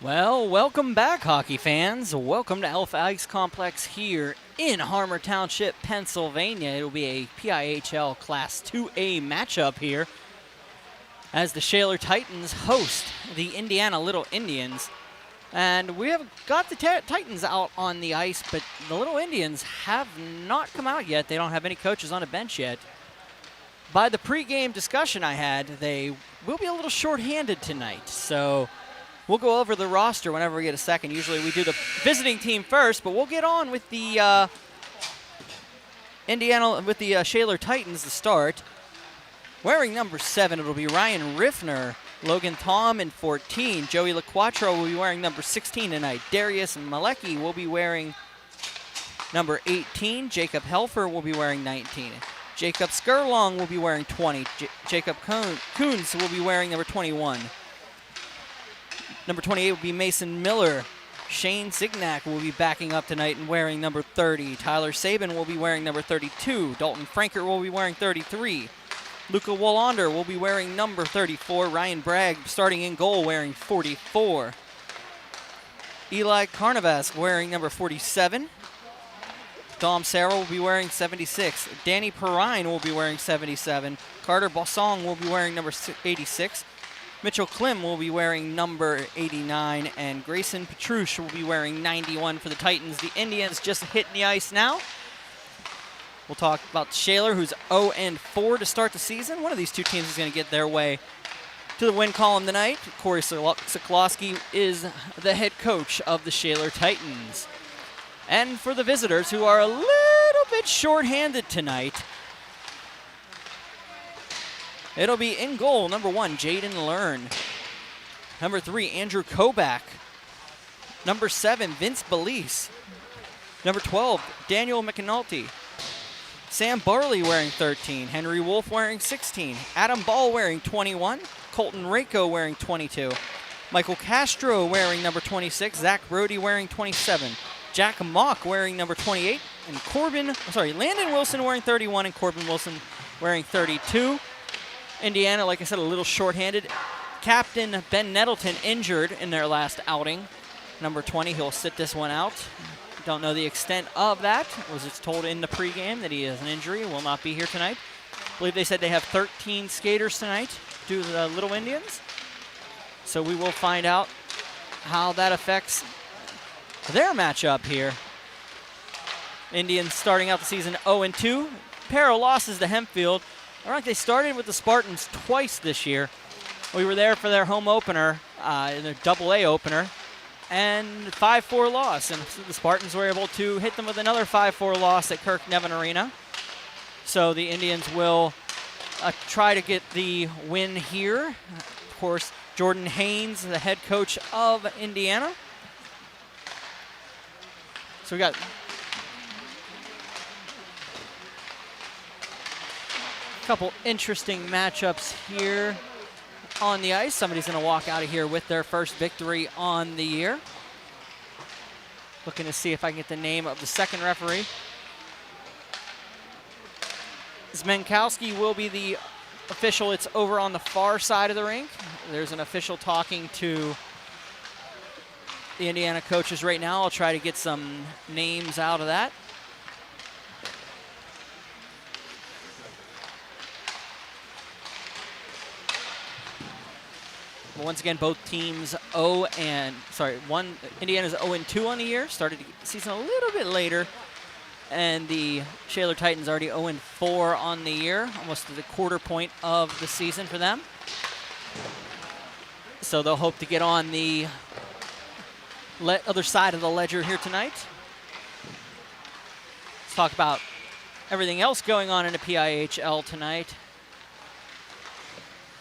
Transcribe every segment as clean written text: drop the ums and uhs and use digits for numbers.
Well, welcome back, hockey fans. Welcome to Alpha Ice Complex here in Harmer Township, Pennsylvania. It will be a PIHL Class-2A matchup here as the Shaler Titans host the Indiana Little Indians. And we have got the Titans out on the ice, but the Little Indians have not come out yet. They don't have any coaches on a bench yet. By the pregame discussion I had, they will be a little short-handed tonight. So we'll go over the roster whenever we get a second. Usually we do the visiting team first, but we'll get on with the Shaler Titans to start. Wearing number 7, it'll be Ryan Riffner. Logan Thom in 14. Joey LaQuattro will be wearing number 16 tonight. Darius Malecki will be wearing number 18. Jacob Helfer will be wearing 19. Jacob Skurlong will be wearing 20. Jacob Coons will be wearing number 21. Number 28 will be Mason Miller. Shane Signac will be backing up tonight and wearing number 30. Tyler Sabin will be wearing number 32. Dalton Franker will be wearing 33. Luca Wallander will be wearing number 34. Ryan Bragg starting in goal wearing 44. Eli Carnavas wearing number 47. Dom Sarah will be wearing 76. Danny Perrine will be wearing 77. Carter Bossong will be wearing number 86. Mitchell Klim will be wearing number 89, and Grayson Petrush will be wearing 91 for the Titans. The Indians just hitting the ice now. We'll talk about Shaler, who's 0-4 to start the season. One of these two teams is going to get their way to the win column tonight. Corey Sokolowski is the head coach of the Shaler Titans. And for the visitors, who are a little bit short-handed tonight, it'll be in goal, number 1, Jaden Learn. Number 3, Andrew Koback. Number 7, Vince Belize. Number 12, Daniel McAnulty. Sam Barley wearing 13. Henry Wolf wearing 16. Adam Ball wearing 21. Colton Rako wearing 22. Michael Castro wearing number 26. Zach Brody wearing 27. Jack Mock wearing number 28. And Landon Wilson wearing 31 and Corbin Wilson wearing 32. Indiana, like I said, a little shorthanded. Captain Ben Nettleton injured in their last outing. Number 20, he'll sit this one out. Don't know the extent of that. Was just told in the pregame that he has an injury, will not be here tonight. I believe they said they have 13 skaters tonight due to the Little Indians. So we will find out how that affects their matchup here. Indians starting out the season 0-2. Pair of losses to Hempfield. All right, they started with the Spartans twice this year. We were there for their home opener, their AA opener, and 5-4 loss. And the Spartans were able to hit them with another 5-4 loss at Kirk Nevin Arena. So the Indians will try to get the win here. Of course, Jordan Haynes, the head coach of Indiana. So we got couple interesting matchups here on the ice. Somebody's going to walk out of here with their first victory on the year. Looking to see if I can get the name of the second referee. Zmenkowski will be the official. It's over on the far side of the rink. There's an official talking to the Indiana coaches right now. I'll try to get some names out of that. Once again, both teams Indiana's 0-2 on the year. Started the season a little bit later. And the Shaler Titans already 0-4 on the year, almost to the quarter point of the season for them. So they'll hope to get on the other side of the ledger here tonight. Let's talk about everything else going on in the PIHL tonight.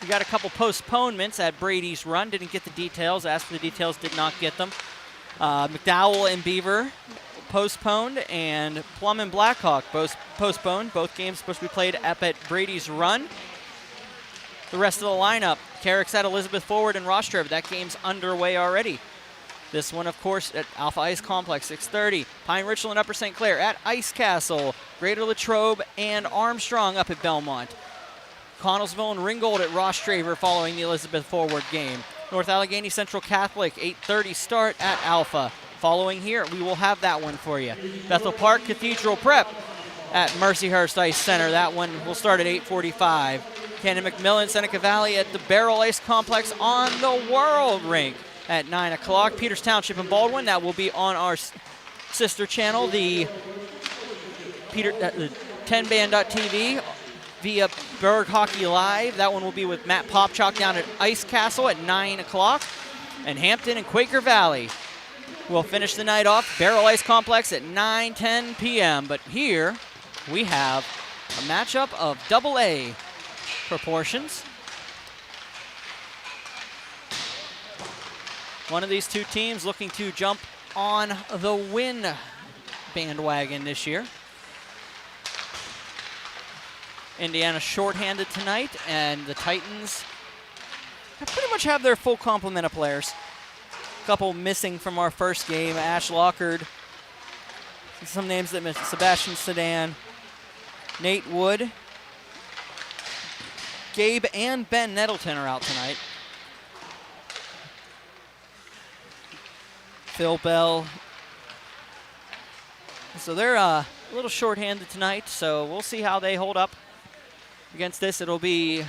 We got a couple postponements at Brady's Run. Didn't get the details. Asked for the details, did not get them. McDowell and Beaver postponed, and Plum and Blackhawk both postponed. Both games supposed to be played up at Brady's Run. The rest of the lineup, Carrick's at Elizabeth Forward and Rostreville. That game's underway already. This one, of course, at Alpha Ice Complex, 6:30. Pine Richland and Upper St. Clair at Ice Castle. Greater Latrobe and Armstrong up at Belmont. Connellsville and Ringgold at Rostraver following the Elizabeth Forward game. North Allegheny Central Catholic, 8:30 start at Alpha. Following here, we will have that one for you. Bethel Park Cathedral Prep at Mercyhurst Ice Center. That one will start at 8:45. Cannon McMillan, Seneca Valley at the Barrel Ice Complex on the World Rink at 9 o'clock. Peters Township and Baldwin, that will be on our sister channel, the 10band.tv via Berg Hockey Live. That one will be with Matt Popchalk down at Ice Castle at 9 o'clock. And Hampton and Quaker Valley will finish the night off. Barrel Ice Complex at 9:10 p.m. But here we have a matchup of AA proportions. One of these two teams looking to jump on the win bandwagon this year. Indiana shorthanded tonight, and the Titans pretty much have their full complement of players. A couple missing from our first game. Ash Lockard, some names that missed. Sebastian Sedan, Nate Wood, Gabe and Ben Nettleton are out tonight. Phil Bell. So they're a little shorthanded tonight, so we'll see how they hold up against this. It'll be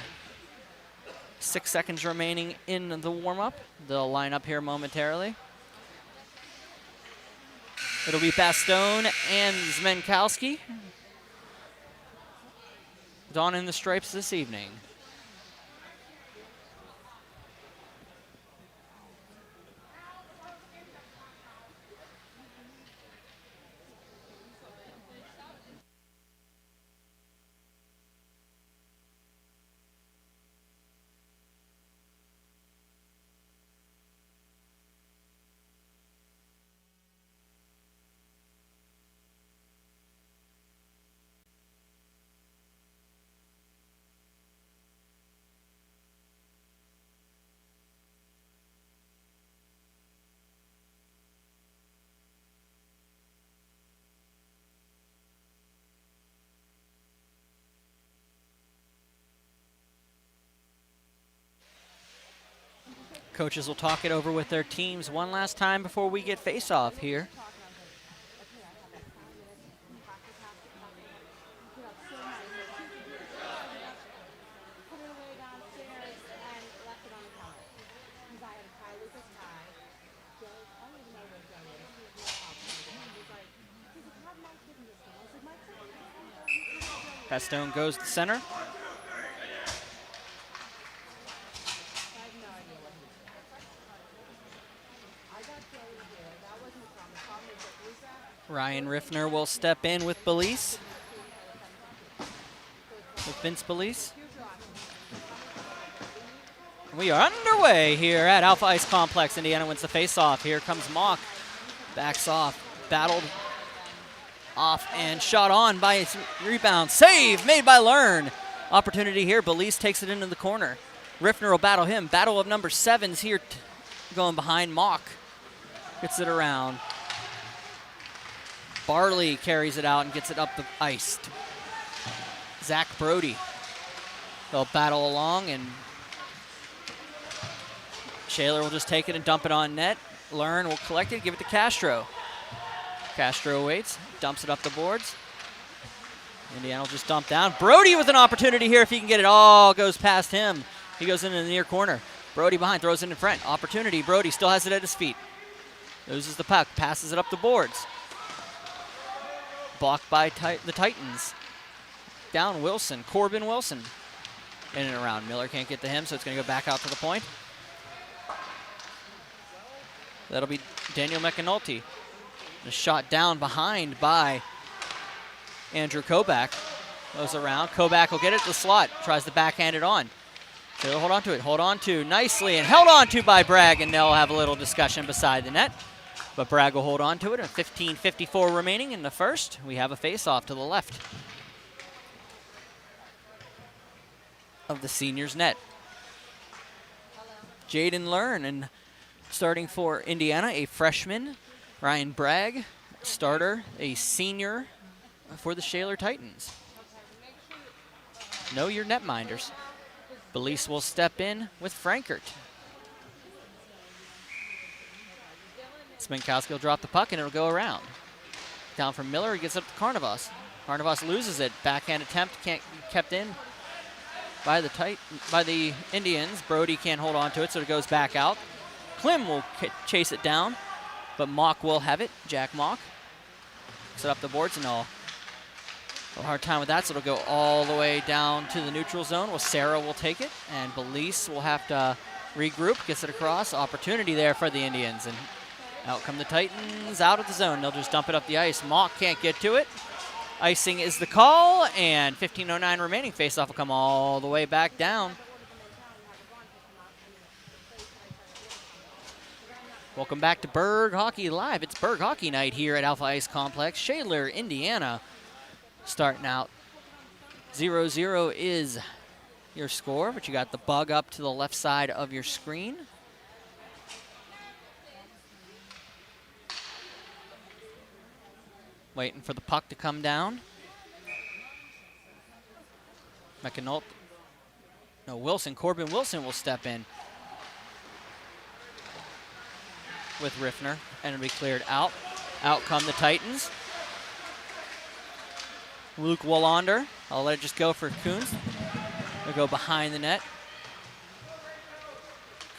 6 seconds remaining in the warm-up. They'll line up here momentarily. It'll be Bastone and Zmenkowski donning the stripes this evening. Coaches will talk it over with their teams one last time before we get face-off here. Bastone goes to center. Ryan Riffner will step in with Belize, with Vince Belize. We are underway here at Alpha Ice Complex. Indiana wins the face-off. Here comes Mock, backs off, battled off and shot on by its rebound. Save made by Learn. Opportunity here. Belize takes it into the corner. Riffner will battle him. Battle of number 7's here going behind Mock. Gets it around. Barley carries it out and gets it up the ice. Zach Brody. They'll battle along, and Shaler will just take it and dump it on net. Learn will collect it, give it to Castro. Castro waits, dumps it up the boards. Indiana will just dump down. Brody with an opportunity here if he can get it. Oh, goes past him. He goes into the near corner. Brody behind, throws it in front. Opportunity, Brody still has it at his feet. Loses the puck, passes it up the boards. Blocked by the Titans. Down Wilson, Corbin Wilson. In and around. Miller can't get to him, so it's going to go back out to the point. That'll be Daniel McAnulty. The shot down behind by Andrew Kobach. Goes around. Kobach will get it to the slot. Tries to backhand it on. They'll hold on to it. Hold on to nicely and held on to by Bragg, and they'll have a little discussion beside the net. But Bragg will hold on to it. 15:54 remaining in the first. We have a face-off to the left of the seniors' net. Jaden Learn, and starting for Indiana, a freshman. Ryan Bragg, starter, a senior for the Shaler Titans. Know your netminders. Belize will step in with Frankert. Sminkowski will drop the puck, and it'll go around. Down from Miller, he gets up to Carnivas. Carnivas loses it. Backhand attempt can't be kept in by the Indians. Brody can't hold on to it, so it goes back out. Klim will chase it down, but Mock will have it. Jack Mock set up the boards and all. A hard time with that, so it'll go all the way down to the neutral zone. Well, Sarah will take it, and Belize will have to regroup, gets it across. Opportunity there for the Indians, and out come the Titans out of the zone. They'll just dump it up the ice. Mock can't get to it. Icing is the call, and 15:09 remaining. Faceoff will come all the way back down. Welcome back to Burgh Hockey Live. It's Burgh Hockey Night here at Alpha Ice Complex, Shaler, Indiana. Starting out 0-0 is your score, but you got the bug up to the left side of your screen. Waiting for the puck to come down. McEnult. No, Wilson. Corbin Wilson will step in with Riffner, and it'll be cleared out. Out come the Titans. Luke Wallander. I'll let it just go for Coons. They'll go behind the net.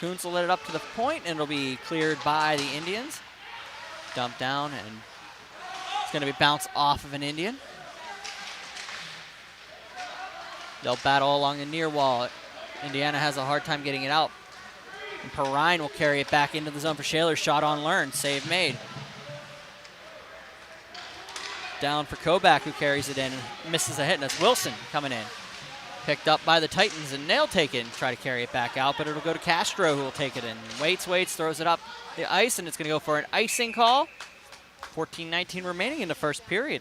Coons will let it up to the point, and it'll be cleared by the Indians. Dumped down, and it's going to be bounced off of an Indian. They'll battle along the near wall. Indiana has a hard time getting it out. And Perrine will carry it back into the zone for Shaler. Shot on Learn. Save made. Down for Kobach, who carries it in and misses a hit, and that's Wilson coming in. Picked up by the Titans, and they'll take it and try to carry it back out, but it'll go to Castro, who will take it in. Waits, throws it up the ice, and it's going to go for an icing call. 14:19 remaining in the first period.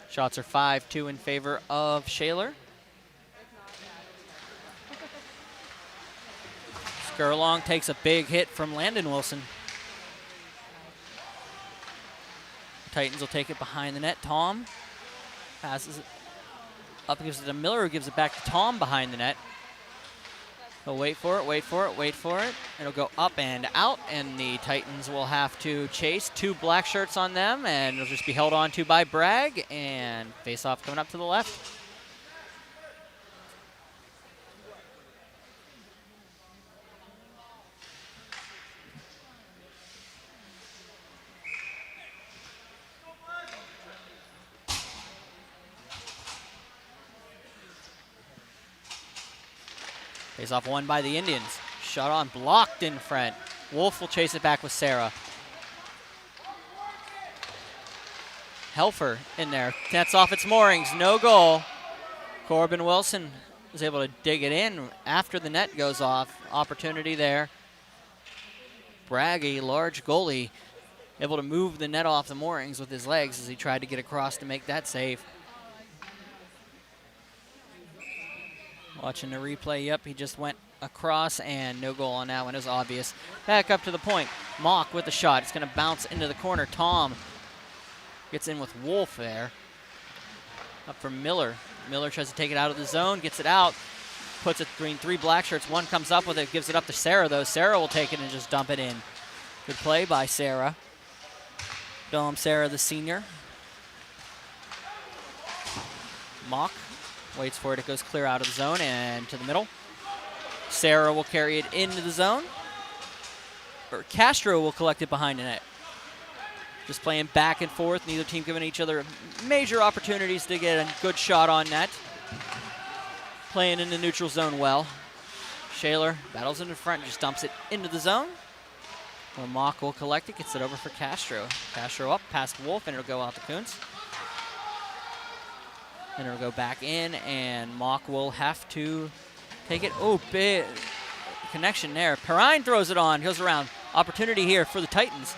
Shots are 5-2 in favor of Shaler. Skurlong takes a big hit from Landon Wilson. Titans will take it behind the net. Tom passes it up, gives it to Miller, who gives it back to Tom behind the net. He'll wait for it. It'll go up and out, and the Titans will have to chase. 2 black shirts on them, and it'll just be held on to by Bragg, and face-off coming up to the left. Face-off won by the Indians. Shot on, blocked in front. Wolf will chase it back with Sarah. Helfer in there. Nets off its moorings. No goal. Corbin Wilson was able to dig it in after the net goes off. Opportunity there. Bragg, a large goalie, able to move the net off the moorings with his legs as he tried to get across to make that save. Watching the replay, yep, he just went across, and no goal on that one. It was obvious. Back up to the point. Mock with the shot. It's going to bounce into the corner. Tom gets in with Wolf there. Up from Miller. Miller tries to take it out of the zone, gets it out, puts it between 3 black shirts. One comes up with it, gives it up to Sarah, though. Sarah will take it and just dump it in. Good play by Sarah. Dom Sarah, the senior. Mock waits for it. It goes clear out of the zone and to the middle. Sarah will carry it into the zone. Or Castro will collect it behind the net. Just playing back and forth. Neither team giving each other major opportunities to get a good shot on net. Playing in the neutral zone well. Shaler battles in the front, just dumps it into the zone. Well, Mock will collect it, gets it over for Castro. Castro up past Wolf, and it'll go out to Kuntz. And it'll go back in, and Mock will have to take it. Oh, big connection there. Perrine throws it on, goes around. Opportunity here for the Titans.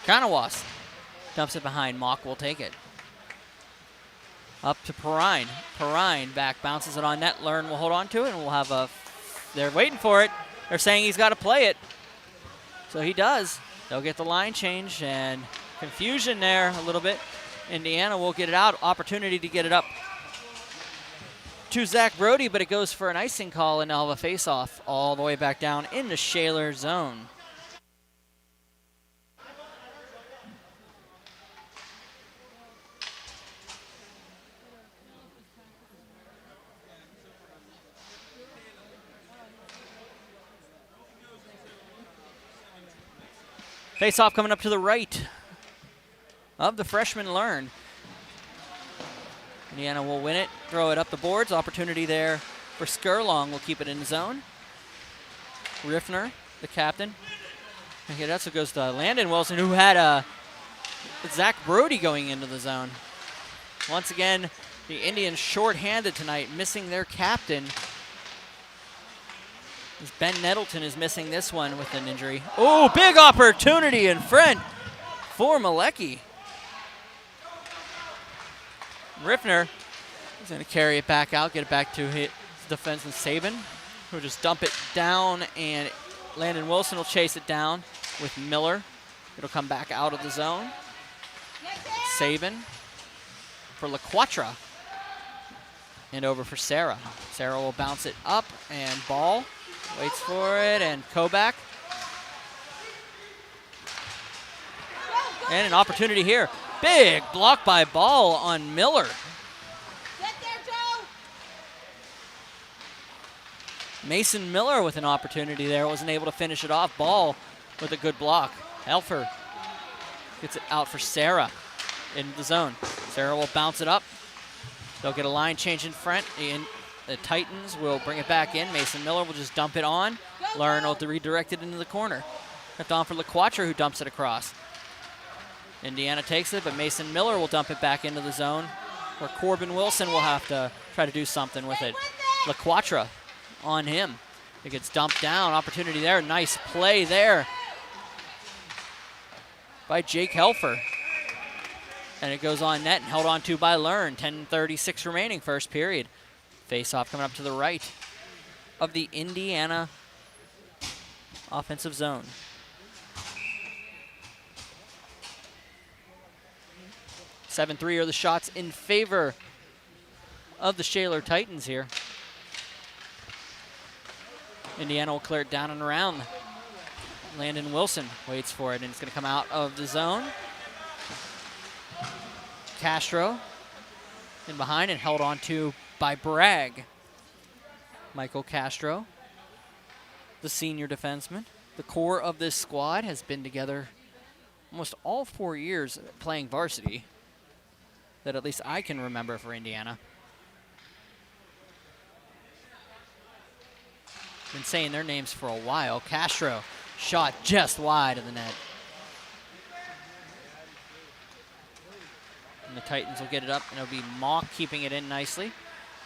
Kanawas dumps it behind. Mock will take it. Up to Perrine. Perrine back, bounces it on net. Learn will hold on to it, and we'll have a... They're waiting for it. They're saying he's got to play it. So he does. They'll get the line change, and Confusion there a little bit. Indiana will get it out. Opportunity to get it up to Zach Brody, but it goes for an icing call, and they'll have a face-off all the way back down into Shaler zone. Face-off coming up to the right of the freshman Learn. Indiana will win it, throw it up the boards. Opportunity there for Skurlong. Will keep it in zone. Riffner, the captain. Okay, that's what goes to Landon Wilson, who had Zach Brody going into the zone. Once again, the Indians short-handed tonight, missing their captain. Ben Nettleton is missing this one with an injury. Oh, big opportunity in front for Malecki. Riffner is going to carry it back out, get it back to his defenseman Sabin, who will just dump it down, and Landon Wilson will chase it down with Miller. It'll come back out of the zone. Sabin for LaQuatra. And over for Sarah. Sarah will bounce it up, and Ball waits for it, and Koback. And an opportunity here. Big block by Ball on Miller. Get there, Joe. Mason Miller with an opportunity there. Wasn't able to finish it off. Ball with a good block. Helfer gets it out for Sarah in the zone. Sarah will bounce it up. They'll get a line change in front. The Titans will bring it back in. Mason Miller will just dump it on. Learn will redirect it into the corner. Left on for LaQuatra, who dumps it across. Indiana takes it, but Mason Miller will dump it back into the zone, where Corbin Wilson will have to try to do something with it. LaQuatra on him. It gets dumped down. Opportunity there. Nice play there by Jake Helfer. And it goes on net and held on to by Learn. 10:36 remaining, first period. Face-off coming up to the right of the Indiana offensive zone. Seven-3 are the shots in favor of the Shaler Titans here. Indiana will clear it down and around. Landon Wilson waits for it, and it's going to come out of the zone. Castro in behind and held on to by Bragg. Michael Castro, the senior defenseman. The core of this squad has been together almost all 4 years playing varsity, that at least I can remember for Indiana. Been saying their names for a while. Castro shot just wide of the net. And the Titans will get it up, and it'll be Mock keeping it in nicely.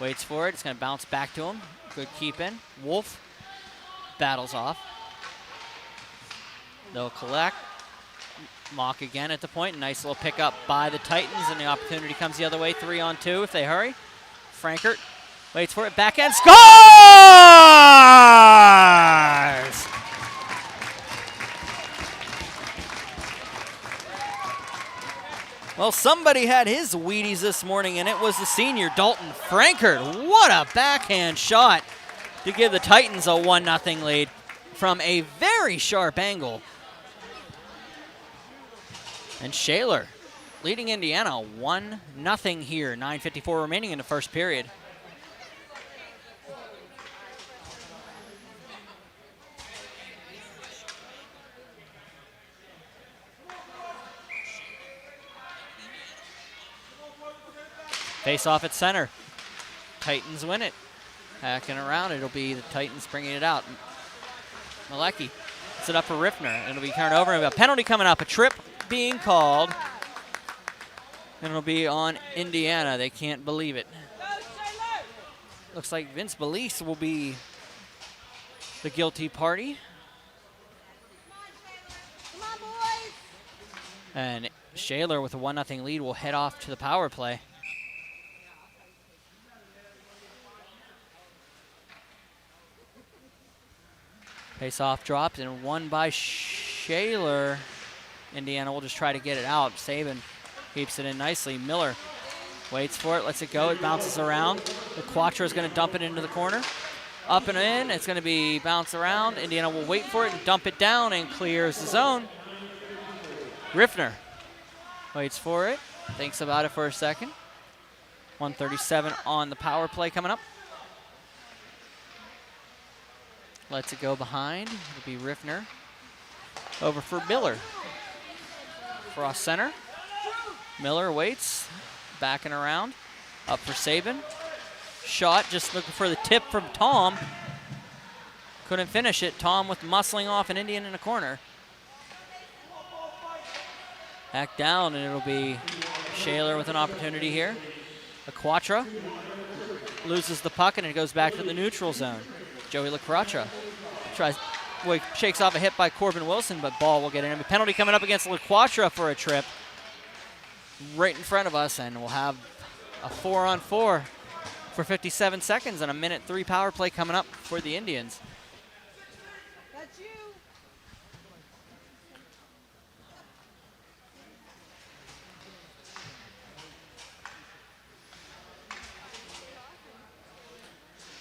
Waits for it. It's going to bounce back to him. Good keep in. Wolf battles off. They'll collect. Mock again at the point. Nice little pickup by the Titans, and the opportunity comes the other way. 3-on-2 if they hurry. Frankert waits for it. Backhand scores! Well, somebody had his Wheaties this morning, and it was the senior, Dalton Frankert. What a backhand shot to give the Titans a 1-0 lead from a very sharp angle. And Shaler leading Indiana 1-0 here. 9:54 remaining in the first period. Face off at center. Titans win it. Hacking around, it'll be the Titans bringing it out. Malecki puts it up for Riffner. It'll be turned over. A penalty coming up. A trip being called. And it'll be on Indiana. They can't believe it. Looks like Vince Belize will be the guilty party. Come on, boys. And Shaler with a 1-0 lead will head off to the power play. Face-off dropped and won by Shaler. Indiana will just try to get it out. Saban keeps it in nicely. Miller waits for it, lets it go. It bounces around. The Quattro is going to dump it into the corner. Up and in. It's going to be bounce around. Indiana will wait for it and dump it down and clears the zone. Riffner waits for it. Thinks about it for a second. 137 on the power play coming up. Lets it go behind. It'll be Riffner. Over for Miller. Cross center. Miller waits. Backing around. Up for Saban. Shot, just looking for the tip from Tom. Couldn't finish it. Tom with muscling off an Indian in the corner. Back down, and it'll be Shaler with an opportunity here. LaQuatra loses the puck, and it goes back to the neutral zone. Joey LaQuatra shakes off a hit by Corbin Wilson, but ball will get in. A penalty coming up against LaQuatra for a trip right in front of us, and we'll have a 4-on-4 for 57 seconds and a 1:03 power play coming up for the Indians. That's you.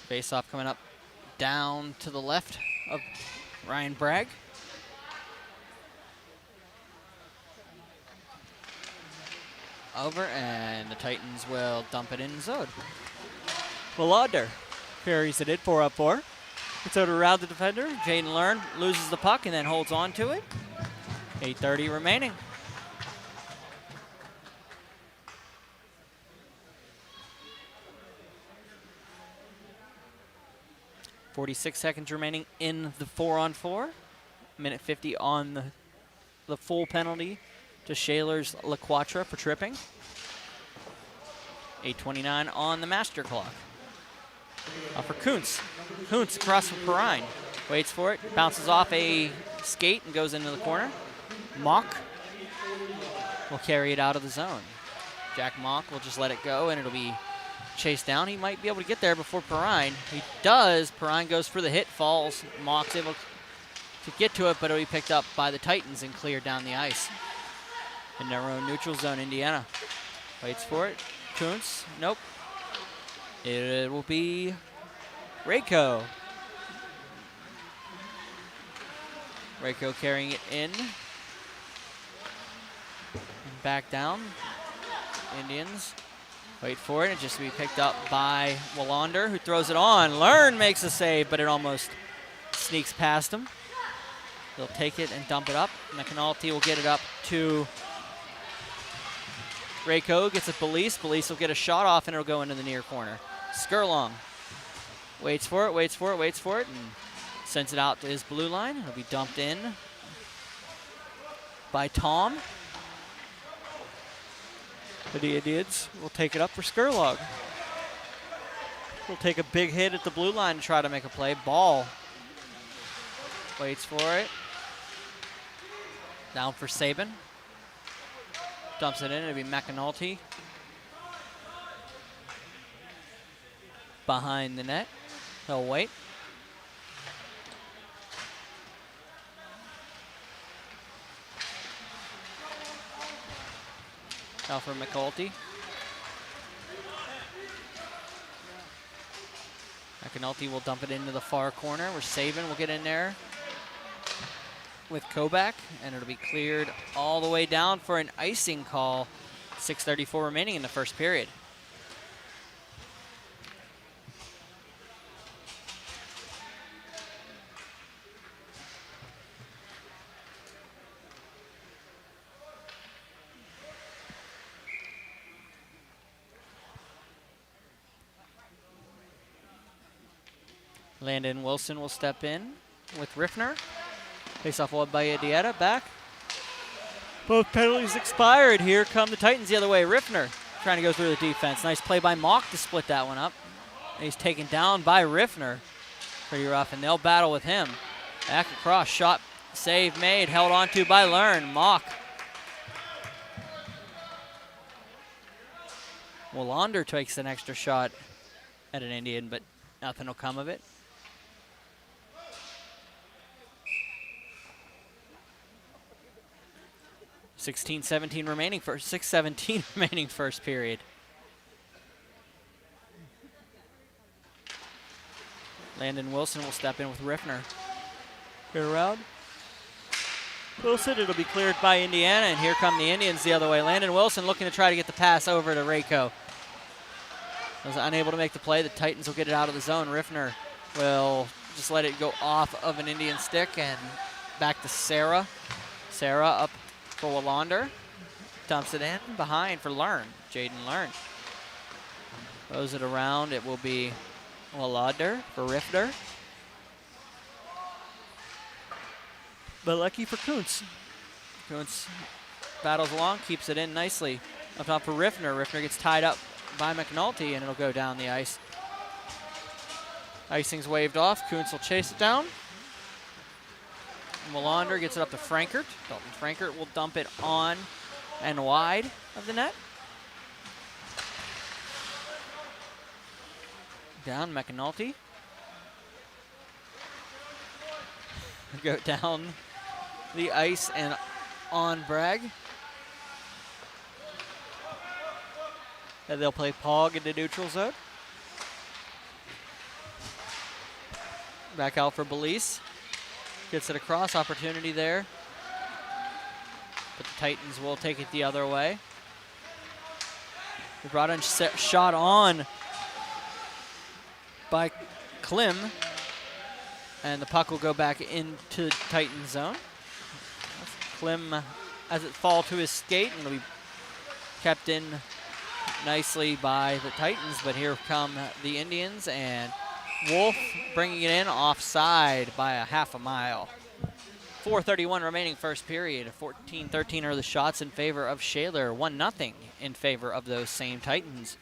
Face-off coming up down to the left of Ryan Bragg. Over, and the Titans will dump it in zone. Willander carries it in 4-on-4. It's out around the defender. Jaden Learn loses the puck and then holds on to it. 8:30 remaining. .46 seconds remaining in the 4-on-4. 1:50 on the full penalty to Shaler's LaQuatra for tripping. 8:29 on the master clock. For Kuntz. Kuntz across from Perrine. Waits for it, bounces off a skate and goes into the corner. Mock will carry it out of the zone. Jack Mock will just let it go, and it'll be chased down. He might be able to get there before Perrine. He does. Perrine goes for the hit, falls. Mock's able to get to it, but it'll be picked up by the Titans and cleared down the ice. In their own neutral zone, Indiana waits for it. Kuntz, nope. It will be Rayco. Rayco carrying it in. And back down. Indians wait for it. It just to be picked up by Willander, who throws it on. Learn makes a save, but it almost sneaks past him. They'll take it and dump it up. McAnulty will get it up to Rayco. Gets it Belize. Belize will get a shot off, and it'll go into the near corner. Skurlong waits for it, waits for it, waits for it, and sends it out to his blue line. It'll be dumped in by Tom. The Indians will take it up for Skurlong. Will take a big hit at the blue line to try to make a play. Ball waits for it. Down for Saban. Dumps it in. It'll be McAnulty. Behind the net. He'll wait. Now for McAnulty. McAnulty will dump it into the far corner where Saban will get in there with Koback, and it'll be cleared all the way down for an icing call. 6:34 remaining in the first period. Landon Wilson will step in with Riffner. Face-off won by Adieta. Back. Both penalties expired. Here come the Titans the other way. Riffner trying to go through the defense. Nice play by Mock to split that one up. And he's taken down by Riffner. Pretty rough, and they'll battle with him. Back across. Shot, save made. Held on to by Learn. Mock. Willander takes an extra shot at an Indian, but nothing will come of it. 16-17 remaining first, 6:17 remaining first period. Landon Wilson will step in with Riffner. Here around. Wilson, it'll be cleared by Indiana, and here come the Indians the other way. Landon Wilson looking to try to get the pass over to Rako. Was unable to make the play. The Titans will get it out of the zone. Riffner will just let it go off of an Indian stick and back to Sarah. Sarah up for Wallander. Dumps it in behind for Learn. Jaden Learn. Throws it around. It will be Wallander for Riffner. But lucky for Kuntz. Kuntz battles along, keeps it in nicely. Up top for Riffner. Riffner gets tied up by McNulty, and it'll go down the ice. Icing's waved off. Kuntz will chase it down. Wallander gets it up to Frankert. Dalton Frankert will dump it on and wide of the net. Down McNulty. Go down the ice and on Bragg. And they'll play Pog in the neutral zone. Back out for Belize. Gets it across, opportunity there. But the Titans will take it the other way. The brought in shot on by Klim. And the puck will go back into the Titan zone. Klim as it fall to his skate, and it'll be kept in nicely by the Titans, but here come the Indians, and Wolf bringing it in offside by a half a mile. 4:31 remaining first period. 14-13 are the shots in favor of Shaler. 1-0 in favor of those same Titans.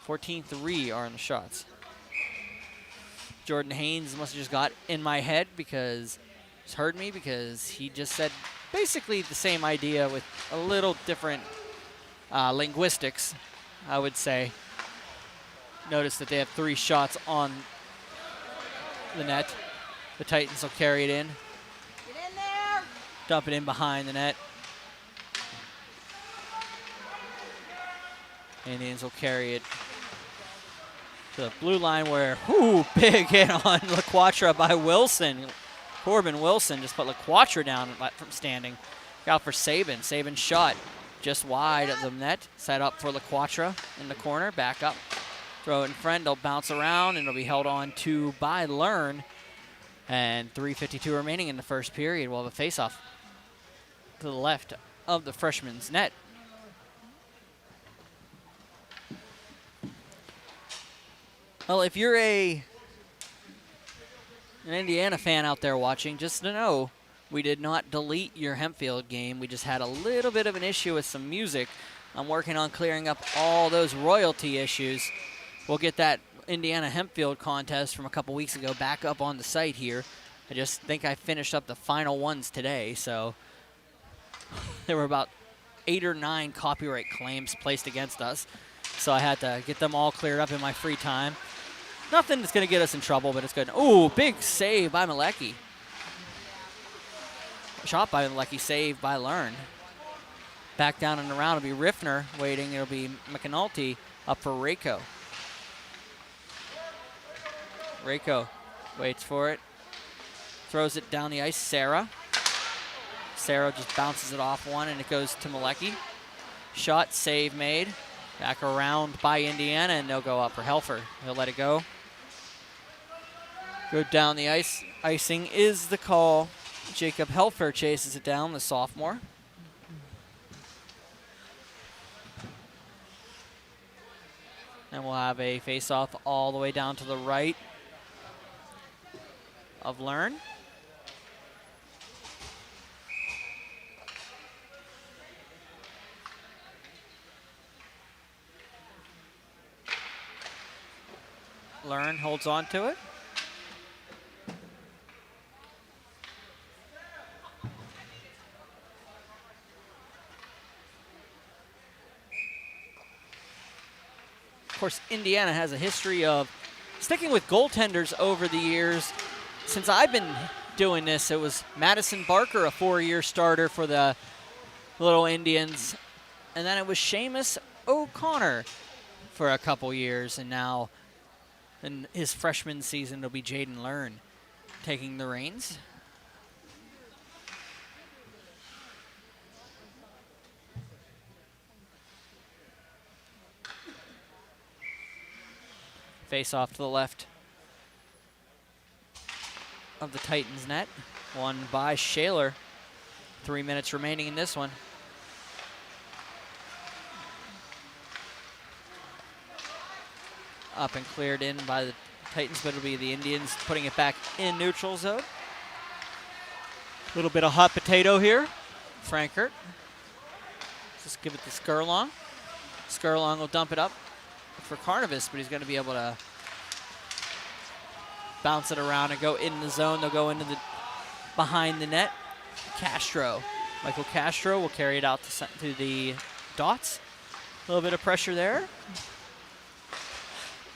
14-3 are in the shots. Jordan Haynes must have just got in my head because he's heard me, because he just said basically the same idea with a little different linguistics, I would say. Notice that they have 3 shots on the net. The Titans will carry it in. Get in there. Dump it in behind the net. Indians will carry it to the blue line where, big hit on LaQuatra by Wilson. Corbin Wilson just put LaQuatra down from standing. Out for Sabin. Sabin shot just wide of the net. Set up for LaQuatra in the corner. Back up. Throw it in front. They'll bounce around, and it'll be held on to by Learn. And 3:52 remaining in the first period. We'll have a face-off to the left of the freshman's net. Well, if you're an Indiana fan out there watching, just to know, we did not delete your Hempfield game. We just had a little bit of an issue with some music. I'm working on clearing up all those royalty issues. We'll get that Indiana Hempfield contest from a couple weeks ago back up on the site here. I just think I finished up the final ones today, so there were about 8 or 9 copyright claims placed against us. So I had to get them all cleared up in my free time. Nothing that's going to get us in trouble, but it's good. Ooh, big save by Malecki. Shot by Malecki, save by Learn. Back down and around, it'll be Riffner waiting. It'll be McAnulty up for Rako. Rako waits for it. Throws it down the ice, Sarah. Sarah just bounces it off one, and it goes to Malecki. Shot, save made. Back around by Indiana, and they'll go up for Helfer. He'll let it go. Go down the ice. Icing is the call. Jacob Helfer chases it down, the sophomore. And we'll have a face-off all the way down to the right of Learn. Learn holds on to it. Of course, Indiana has a history of sticking with goaltenders over the years. Since I've been doing this, it was Madison Barker, a 4-year starter for the Little Indians. And then it was Seamus O'Connor for a couple years, and now in his freshman season it'll be Jaden Learn taking the reins. Face off to the left of the Titans net, won by Shaler. 3 minutes remaining in this one. Up and cleared in by the Titans, but it'll be the Indians putting it back in neutral zone. A little bit of hot potato here. Frankert. Just give it to Skurlong. Skurlong will dump it up for Carnivus, but he's going to be able to bounce it around and go in the zone. They'll go into the behind the net. Castro. Michael Castro will carry it out to the dots. A little bit of pressure there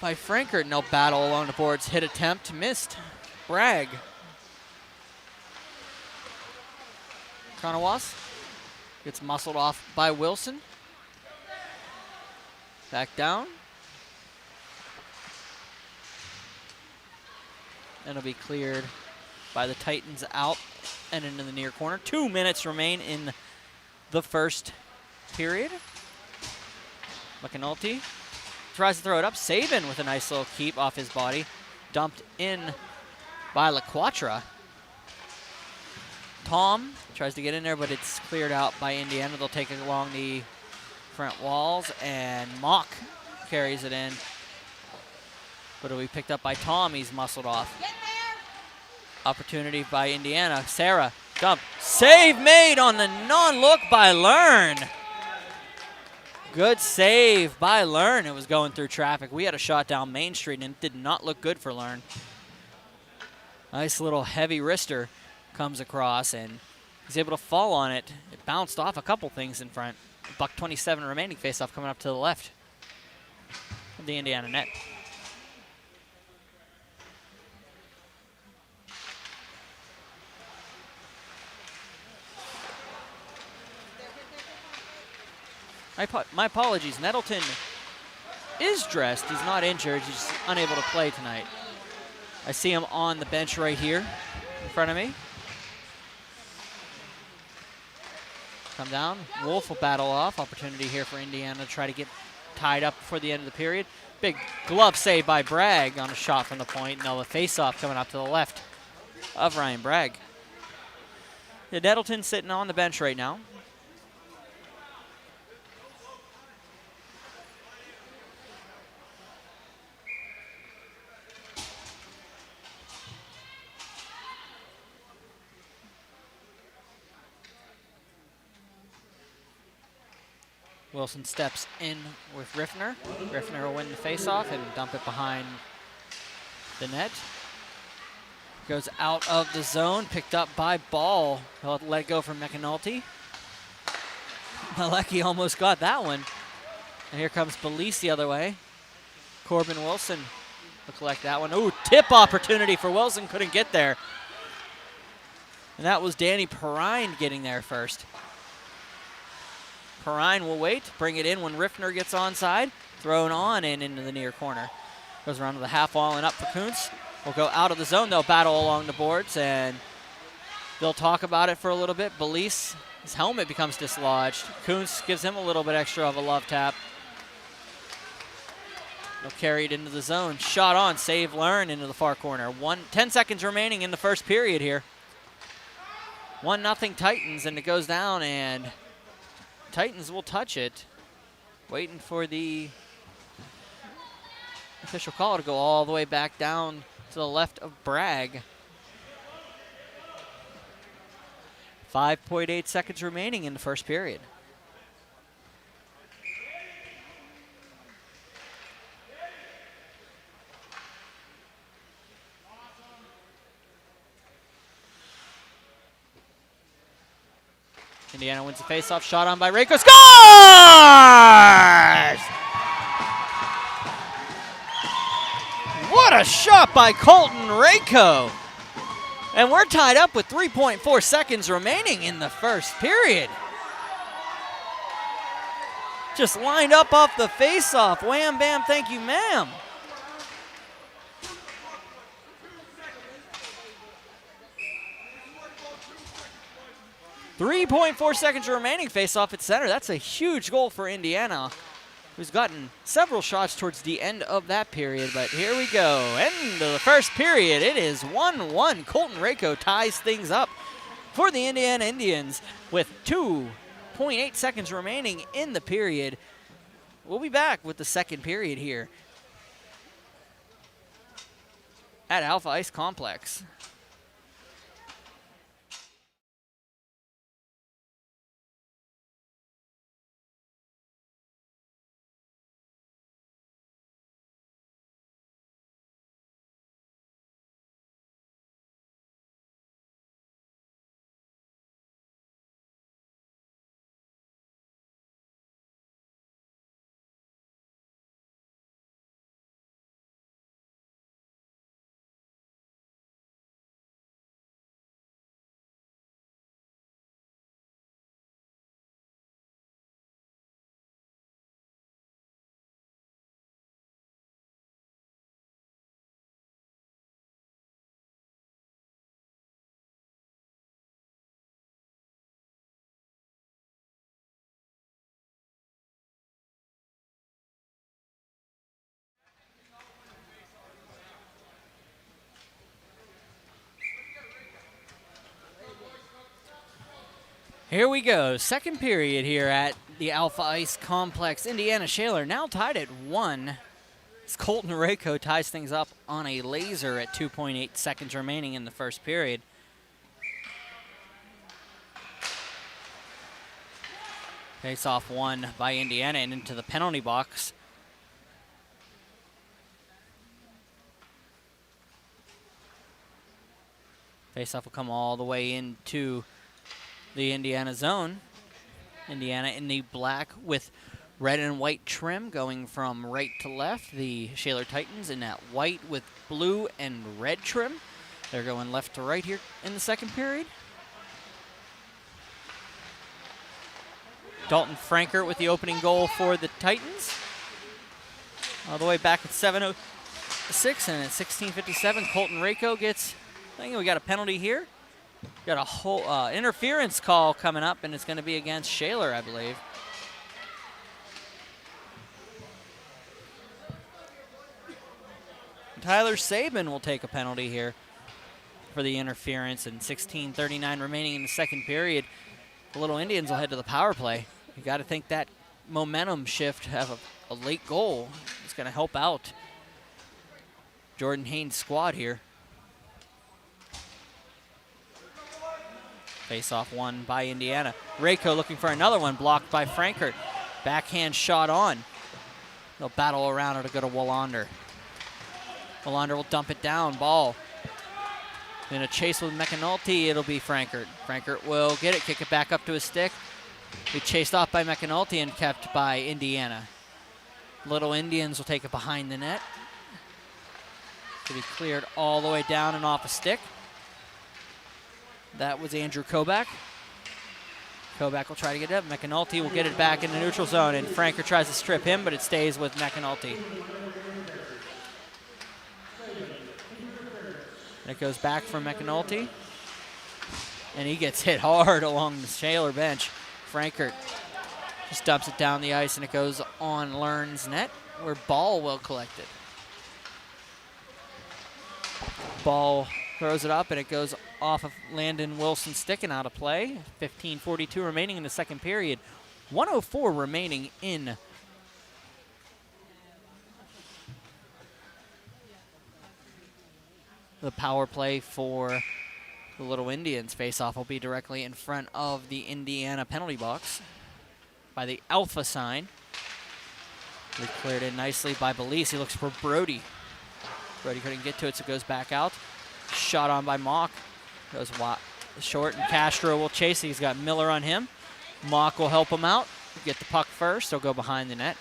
by Frankert, and they'll battle along the boards. Hit attempt, missed. Bragg. Conawas gets muscled off by Wilson. Back down. And it'll be cleared by the Titans out and into the near corner. 2 minutes remain in the first period. McAnulty tries to throw it up. Saban with a nice little keep off his body. Dumped in by LaQuatra. Tom tries to get in there, but it's cleared out by Indiana. They'll take it along the front walls, and Mock carries it in. But it'll be picked up by Tom. He's muscled off. Opportunity by Indiana. Sarah, dump. Save made on the non-look by Learn. Good save by Learn. It was going through traffic. We had a shot down Main Street, and it did not look good for Learn. Nice little heavy wrister comes across, and he's able to fall on it. It bounced off a couple things in front. $1:27 remaining. Face-off coming up to the left of the Indiana net. My apologies. Nettleton is dressed. He's not injured. He's unable to play tonight. I see him on the bench right here in front of me. Come down. Wolf will battle off. Opportunity here for Indiana to try to get tied up before the end of the period. Big glove save by Bragg on a shot from the point. Now the face-off coming up to the left of Ryan Bragg. Yeah, Nettleton sitting on the bench right now. Wilson steps in with Riffner. Riffner will win the faceoff and dump it behind the net. Goes out of the zone, picked up by Ball. He'll let it go from McAnulty. Malecki almost got that one. And here comes Belize the other way. Corbin Wilson will collect that one. Ooh, tip opportunity for Wilson, couldn't get there. And that was Danny Perrine getting there first. Perrine will wait, bring it in when Riffner gets onside. Thrown on and into the near corner. Goes around to the half wall and up for Kuntz. Will go out of the zone. They'll battle along the boards, and they'll talk about it for a little bit. Belize, his helmet becomes dislodged. Kuntz gives him a little bit extra of a love tap. They'll carry it into the zone. Shot on, save Learn into the far corner. 10 seconds remaining in the first period here. 1-0 Titans, and it goes down, and Titans will touch it. Waiting for the official call to go all the way back down to the left of Bragg. 5.8 seconds remaining in the first period. Indiana wins the faceoff. Shot on by Reiko. Scores! What a shot by Colton Reiko. And we're tied up with 3.4 seconds remaining in the first period. Just lined up off the face-off. Wham, bam, thank you, ma'am. .4 seconds remaining, face-off at center. That's a huge goal for Indiana, who's gotten several shots towards the end of that period. But here we go. End of the first period. It is 1-1. Colton Rako ties things up for the Indiana Indians with 2.8 seconds remaining in the period. We'll be back with the second period here at Alpha Ice Complex. Here we go, second period here at the Alpha Ice Complex. Indiana Shaler now tied at 1. As Colton Rako ties things up on a laser at 2.8 seconds remaining in the first period. Face off won by Indiana and into the penalty box. Face off will come all the way into the Indiana zone. Indiana in the black with red and white trim going from right to left. The Shaler Titans in that white with blue and red trim. They're going left to right here in the second period. Dalton Frankert with the opening goal for the Titans. All the way back at 7:06 and at 16:57, Colton Rako gets, I think we got a penalty here. Got a whole interference call coming up, and it's going to be against Shaler, I believe. Tyler Sabin will take a penalty here for the interference, and 16:39 remaining in the second period. The Little Indians will head to the power play. You got to think that momentum shift, have a late goal, is going to help out Jordan Haynes' squad here. Face-off won by Indiana. Rako looking for another one, blocked by Frankert. Backhand shot on. They'll battle around. It'll go to Wallander. Wallander will dump it down. Ball. In a chase with McAnulty, it'll be Frankert. Frankert will get it, kick it back up to his stick. Be chased off by McAnulty and kept by Indiana. Little Indians will take it behind the net. To be cleared all the way down and off a stick. That was Andrew Kobach. Kobach will try to get it up. McAnulty will get it back in the neutral zone, and Frankert tries to strip him, but it stays with McAnulty. And it goes back from McAnulty, and he gets hit hard along the Shaler bench. Frankert just dumps it down the ice, and it goes on Learn's net, where Ball will collect it. Ball throws it up, and it goes off of Landon Wilson sticking out of play. 15:42 remaining in the second period. 1:04 remaining in the power play for the Little Indians. Face-off will be directly in front of the Indiana penalty box by the Alpha sign. They cleared in nicely by Belize. He looks for Brody. Brody couldn't get to it, so it goes back out. Shot on by Mock. Goes short, and Castro will chase it. He's got Miller on him. Mock will help him out. Get the puck first. He'll go behind the net.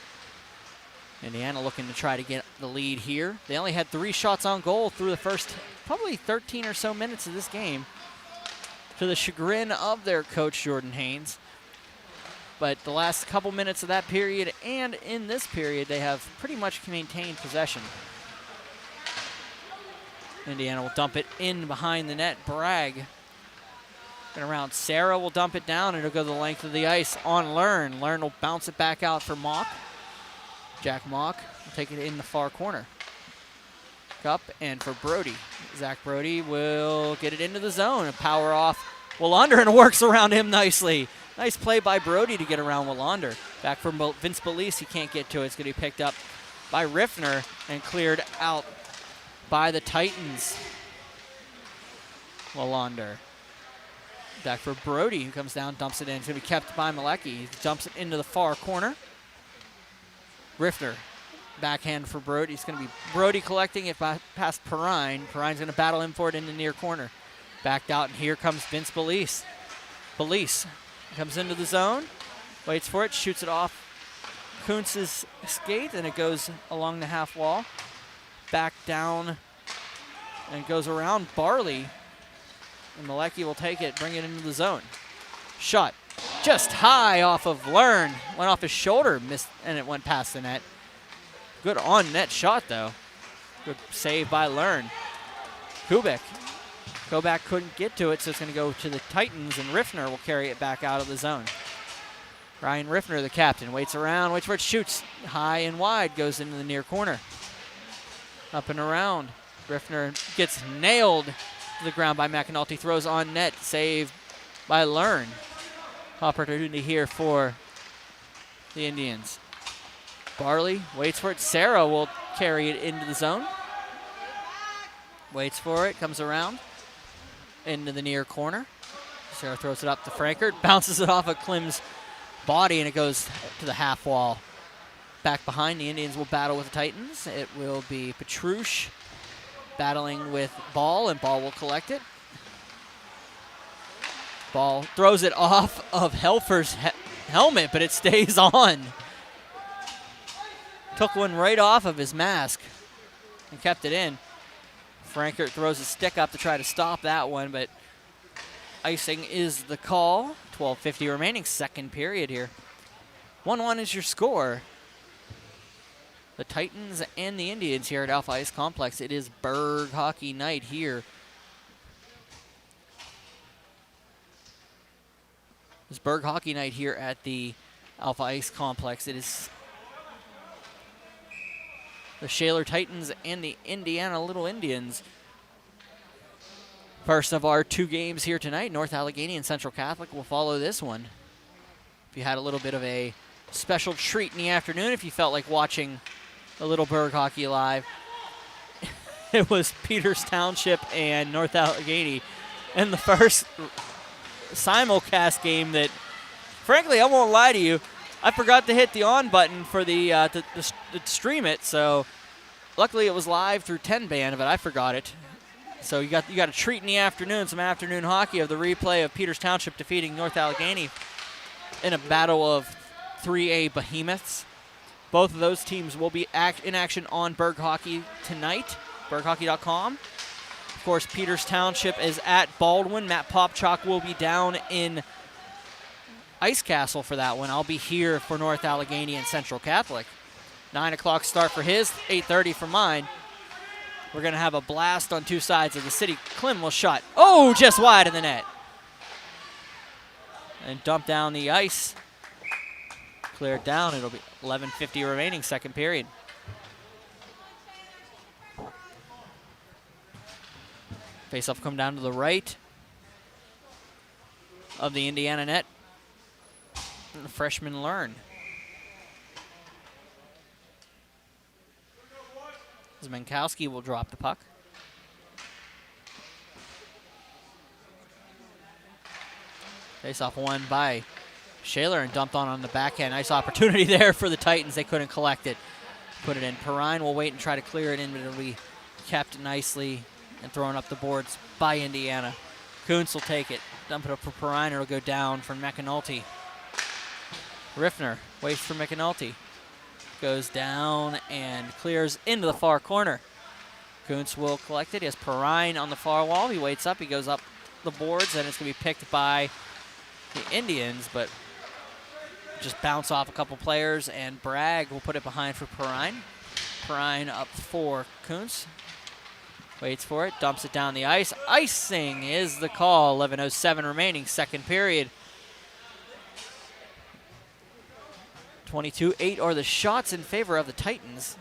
Indiana looking to try to get the lead here. They only had 3 shots on goal through the first probably 13 or so minutes of this game, to the chagrin of their coach, Jordan Haynes. but the last couple minutes of that period and in this period, they have pretty much maintained possession. Indiana will dump it in behind the net. Bragg. And around Sarah will dump it down, and it'll go the length of the ice on Learn. Learn will bounce it back out for Mock. Jack Mock will take it in the far corner. Up and for Brody. Zach Brody will get it into the zone and power off Willander, and it works around him nicely. Nice play by Brody to get around Willander. Back from Vince Belize, he can't get to it. It's going to be picked up by Riffner and cleared out by the Titans. Willander. Back for Brody, who comes down, dumps it in. It's going to be kept by Malecki. He dumps it into the far corner. Riffner. Backhand for Brody. It's going to be Brody collecting it past Perrine. Perrine's going to battle him for it in the near corner. Backed out, and here comes Vince Belize. Belize comes into the zone, waits for it, shoots it off Kuntz's skate, and it goes along the half wall. Back down and goes around Barley. And Malecki will take it, bring it into the zone. Shot just high off of Learn. Went off his shoulder, missed, and it went past the net. Good on-net shot, though. Good save by Learn. Kubik. Kobach couldn't get to it, so it's going to go to the Titans, and Riffner will carry it back out of the zone. Ryan Riffner, the captain, waits around, waits for it, shoots high and wide, goes into the near corner. Up and around. Riffner gets nailed to the ground by McAnulty, throws on net, saved by Learn. Opportunity here for the Indians. Barley waits for it. Sarah will carry it into the zone. Waits for it, comes around into the near corner. Sarah throws it up to Frankert, bounces it off of Klim's body, and it goes to the half wall. Back behind, the Indians will battle with the Titans. It will be Petrush battling with Ball, and Ball will collect it. Ball throws it off of Helfer's helmet, but it stays on. Took one right off of his mask and kept it in. Frankert throws a stick up to try to stop that one, but icing is the call. 12:50 remaining, second period here. 1-1 is your score. The Titans and the Indians here at Alpha Ice Complex. It is Burgh Hockey Night here. It's Burgh Hockey Night here at the Alpha Ice Complex. It is the Shaler Titans and the Indiana Little Indians. First of our two games here tonight, North Allegheny and Central Catholic will follow this one. If you had a little bit of a special treat in the afternoon, if you felt like watching a little Burgh Hockey live, it was Peters Township and North Allegheny in the first simulcast game that, frankly, I won't lie to you, I forgot to hit the on button for the to stream it, so luckily it was live through 10 band, but I forgot it. So you got a treat in the afternoon, some afternoon hockey of the replay of Peters Township defeating North Allegheny in a battle of 3A behemoths. Both of those teams will be in action on Burgh Hockey tonight, burghhockey.com. Of course, Peters Township is at Baldwin. Matt Popchalk will be down in Ice Castle for that one. I'll be here for North Allegheny and Central Catholic. 9 o'clock start for his, 8:30 for mine. We're going to have a blast on two sides of the city. Klim will shot. Oh, just wide of the net. And dump down the ice. Clear it down. It'll be 11:50 remaining, second period. Face-off come down to the right of the Indiana net. And the freshmen Learn. Zmenkowski will drop the puck. Face-off won by Shaler and dumped on the backhand. Nice opportunity there for the Titans. They couldn't collect it. Put it in. Perrine will wait and try to clear it in, but it'll be kept nicely and thrown up the boards by Indiana. Kuntz will take it. Dump it up for Perrine. It'll go down for McAnulty. Riffner waits for McAnulty. Goes down and clears into the far corner. Kuntz will collect it. He has Perrine on the far wall. He waits up. He goes up the boards, and it's going to be picked by the Indians, but just bounce off a couple players, and Bragg will put it behind for Perrine. Perrine up for Kuntz. Waits for it, dumps it down the ice. Icing is the call. 11:07 remaining, second period. 22-8 are the shots in favor of the Titans.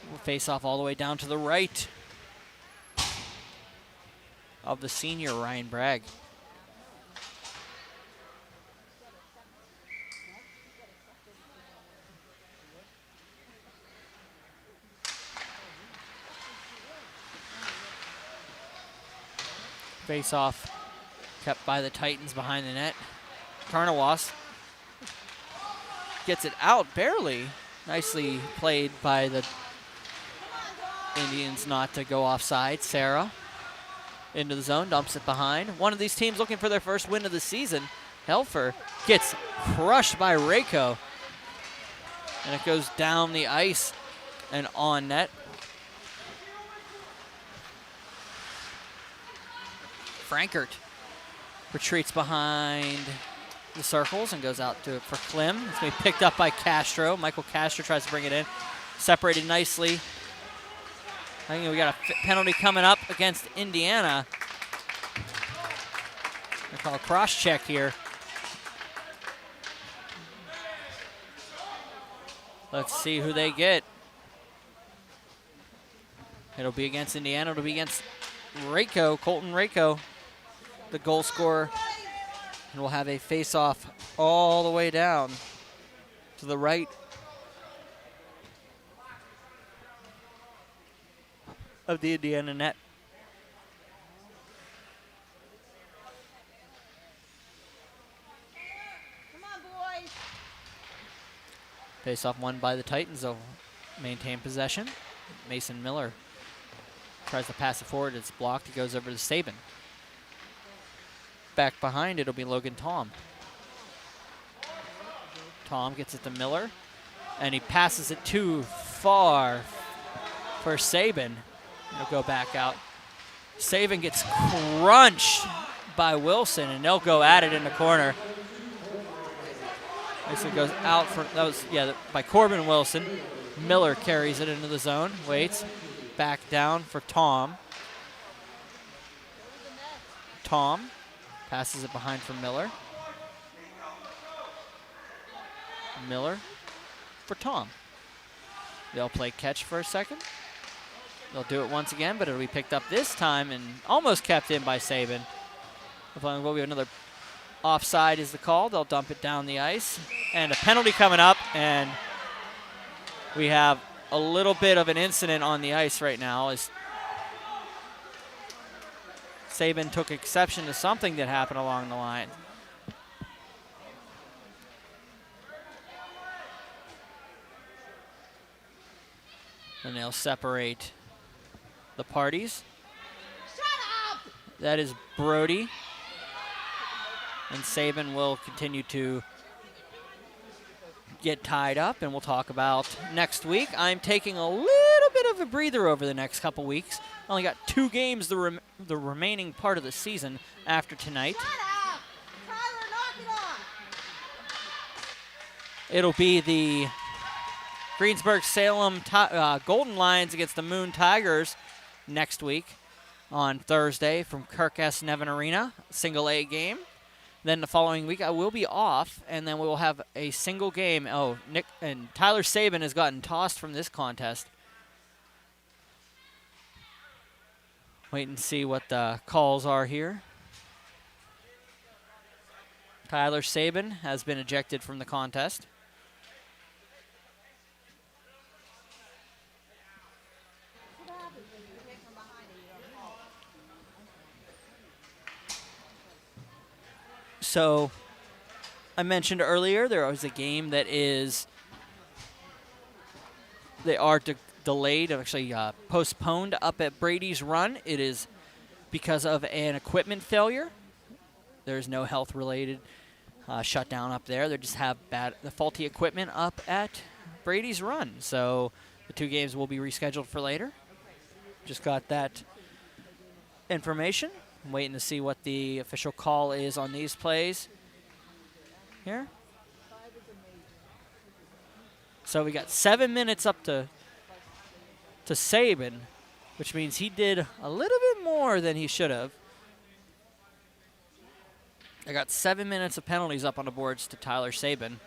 We'll face off all the way down to the right of the senior, Ryan Bragg. Face off kept by the Titans behind the net. Carnawas gets it out barely. Nicely played by the Indians not to go offside. Sarah into the zone, dumps it behind. One of these teams looking for their first win of the season. Helfer gets crushed by Reiko. And it goes down the ice and on net. Frankert retreats behind the circles and goes out to it for Klim. It's going to be picked up by Castro. Michael Castro tries to bring it in. Separated nicely. I think we got a penalty coming up against Indiana. They call a cross check here. Let's see who they get. It'll be against Indiana. It'll be against Reiko, Colton Reiko, the goal scorer. And we'll have a face-off all the way down to the right of the Indiana net. Come on, boys. Face-off won by the Titans. They'll maintain possession. Mason Miller tries to pass it forward. It's blocked. It goes over to Sabin. Back behind, it'll be Logan Tom. Tom gets it to Miller, and he passes it too far for Sabin. It'll go back out. Sabin gets crunched by Wilson, and they'll go at it in the corner. This one goes out for, that was, yeah, by Corbin Wilson. Miller carries it into the zone, waits, back down for Tom. Tom passes it behind for Miller. Miller for Tom. They'll play catch for a second. They'll do it once again, but it'll be picked up this time and almost kept in by Sabin. Will be another offside is the call. They'll dump it down the ice. And a penalty coming up, and we have a little bit of an incident on the ice right now as Sabin took exception to something that happened along the line. And they'll separate the parties. Shut up! That is Brody. And Sabin will continue to get tied up, and we'll talk about next week. I'm taking a little bit of a breather over the next couple weeks. Only got 2 games the remaining part of the season after tonight. Shut up! Tyler, knock it off! It'll be the Greensburg-Salem Golden Lions against the Moon Tigers next week on Thursday from Kirk S. Nevin Arena, single A game. Then the following week I will be off, and then we will have a single game. Oh, Nick and Tyler Sabin has gotten tossed from this contest. Wait and see what the calls are here. Tyler Sabin has been ejected from the contest. What happens when you pick from behind and you don't call? So I mentioned earlier there was a game that is they are delayed, actually postponed up at Brady's Run. It is because of an equipment failure. There's no health-related shutdown up there. They just have the faulty equipment up at Brady's Run. So the 2 games will be rescheduled for later. Just got that information. I'm waiting to see what the official call is on these plays here. So we got 7 minutes up to Saban, which means he did a little bit more than he should have. I got 7 minutes of penalties up on the boards to Tyler Saban.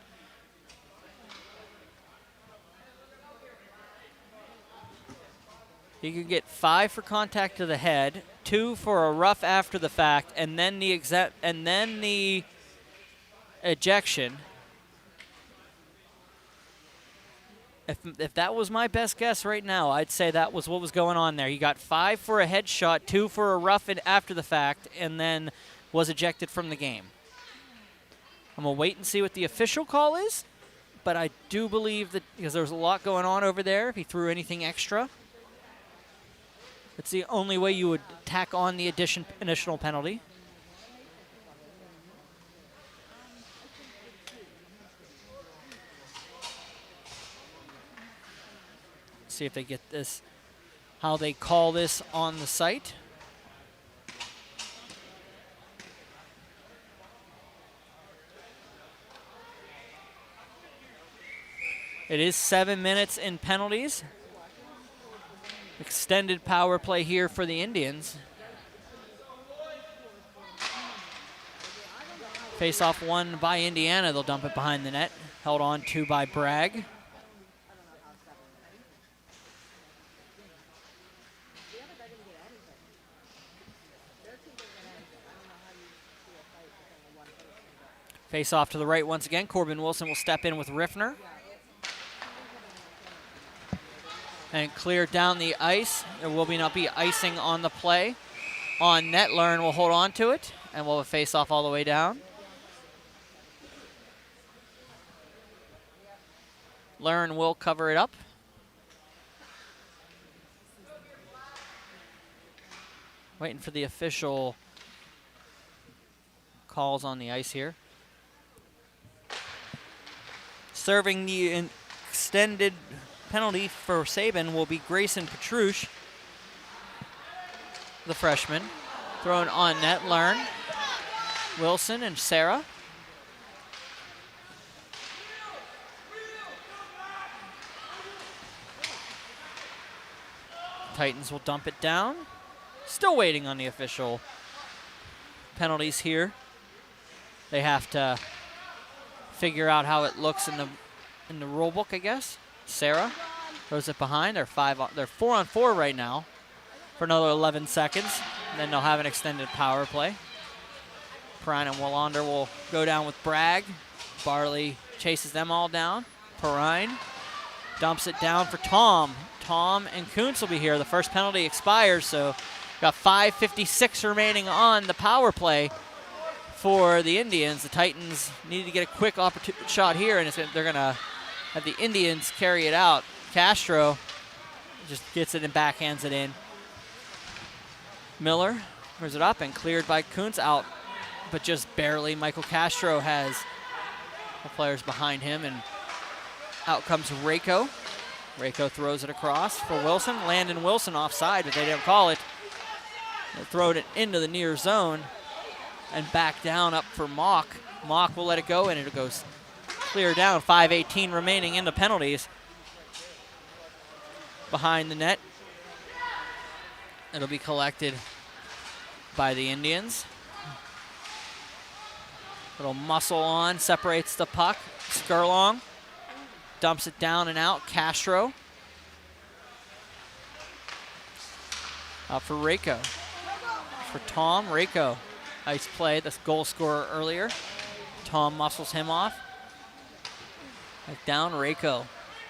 He could get 5 for contact to the head, 2 for a rough after the fact, and then the ejection. If that was my best guess right now, I'd say that was what was going on there. He got 5 for a headshot, 2 for a rough after the fact, and then was ejected from the game. I'm going to wait and see what the official call is, but I do believe that because there's a lot going on over there, if he threw anything extra, it's the only way you would tack on the additional penalty. See if they get this, how they call this on the site. It is 7 minutes in penalties. Extended power play here for the Indians. Face-off won by Indiana. They'll dump it behind the net. Held on to by Bragg. Face off to the right once again. Corbin Wilson will step in with Riffner. And clear down the ice. There will not be icing on the play. On net, Learn will hold on to it. And we'll have a face off all the way down. Learn will cover it up. Waiting for the official calls on the ice here. Serving the extended penalty for Saban will be Grayson Petrush, the freshman. Thrown on net, Learn, Wilson, and Sarah. Titans will dump it down. Still waiting on the official penalties here. They have to figure out how it looks in the rule book, I guess. Sarah throws it behind. They're 4-on-4 right now for another 11 seconds. And then they'll have an extended power play. Perrine and Willander will go down with Bragg. Barley chases them all down. Perrine dumps it down for Tom. Tom and Kuntz will be here. The first penalty expires, so got 5:56 remaining on the power play for the Indians. The Titans needed to get a quick shot here, and they're going to have the Indians carry it out. Castro just gets it and backhands it in. Miller brings it up and cleared by Kuntz, out, but just barely. Michael Castro has the players behind him, and out comes Rako. Rako throws it across for Wilson. Landon Wilson offside, but they didn't call it. They throw it into the near zone and back down up for Mock. Mock will let it go, and it goes clear down. 5:18 remaining in the penalties. Behind the net. It'll be collected by the Indians. Little muscle on, separates the puck. Skurlong dumps it down and out. Castro. Out for Rako. For Tom, Rako. Nice play, this goal scorer earlier. Tom muscles him off. Back down, Rako.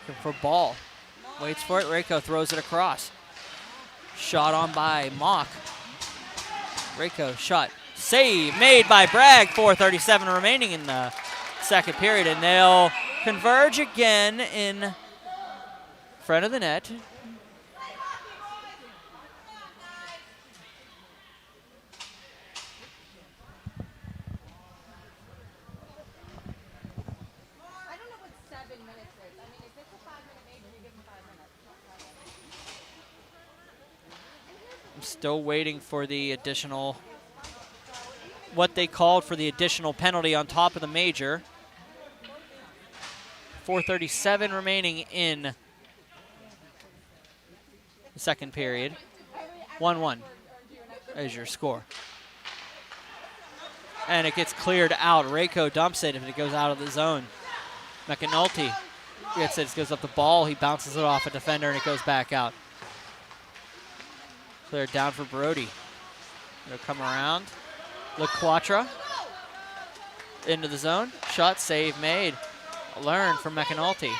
Looking for ball. Waits for it, Rako throws it across. Shot on by Mock. Rako shot. Save made by Bragg. 4:37 remaining in the second period, and they'll converge again in front of the net. I don't know what 7 minutes is. I mean, if it's a 5-minute major, you give them 5 minutes. I'm still waiting for the additional what they called for the additional penalty on top of the major. 4:37 remaining in the second period. 1-1 is your score. And it gets cleared out. Reiko dumps it and it goes out of the zone. McAnulty gets it, goes up the ball. He bounces it off a defender and it goes back out. Cleared down for Brody. It'll come around. LaQuatra into the zone. Shot, save made. Learn from McAnulty.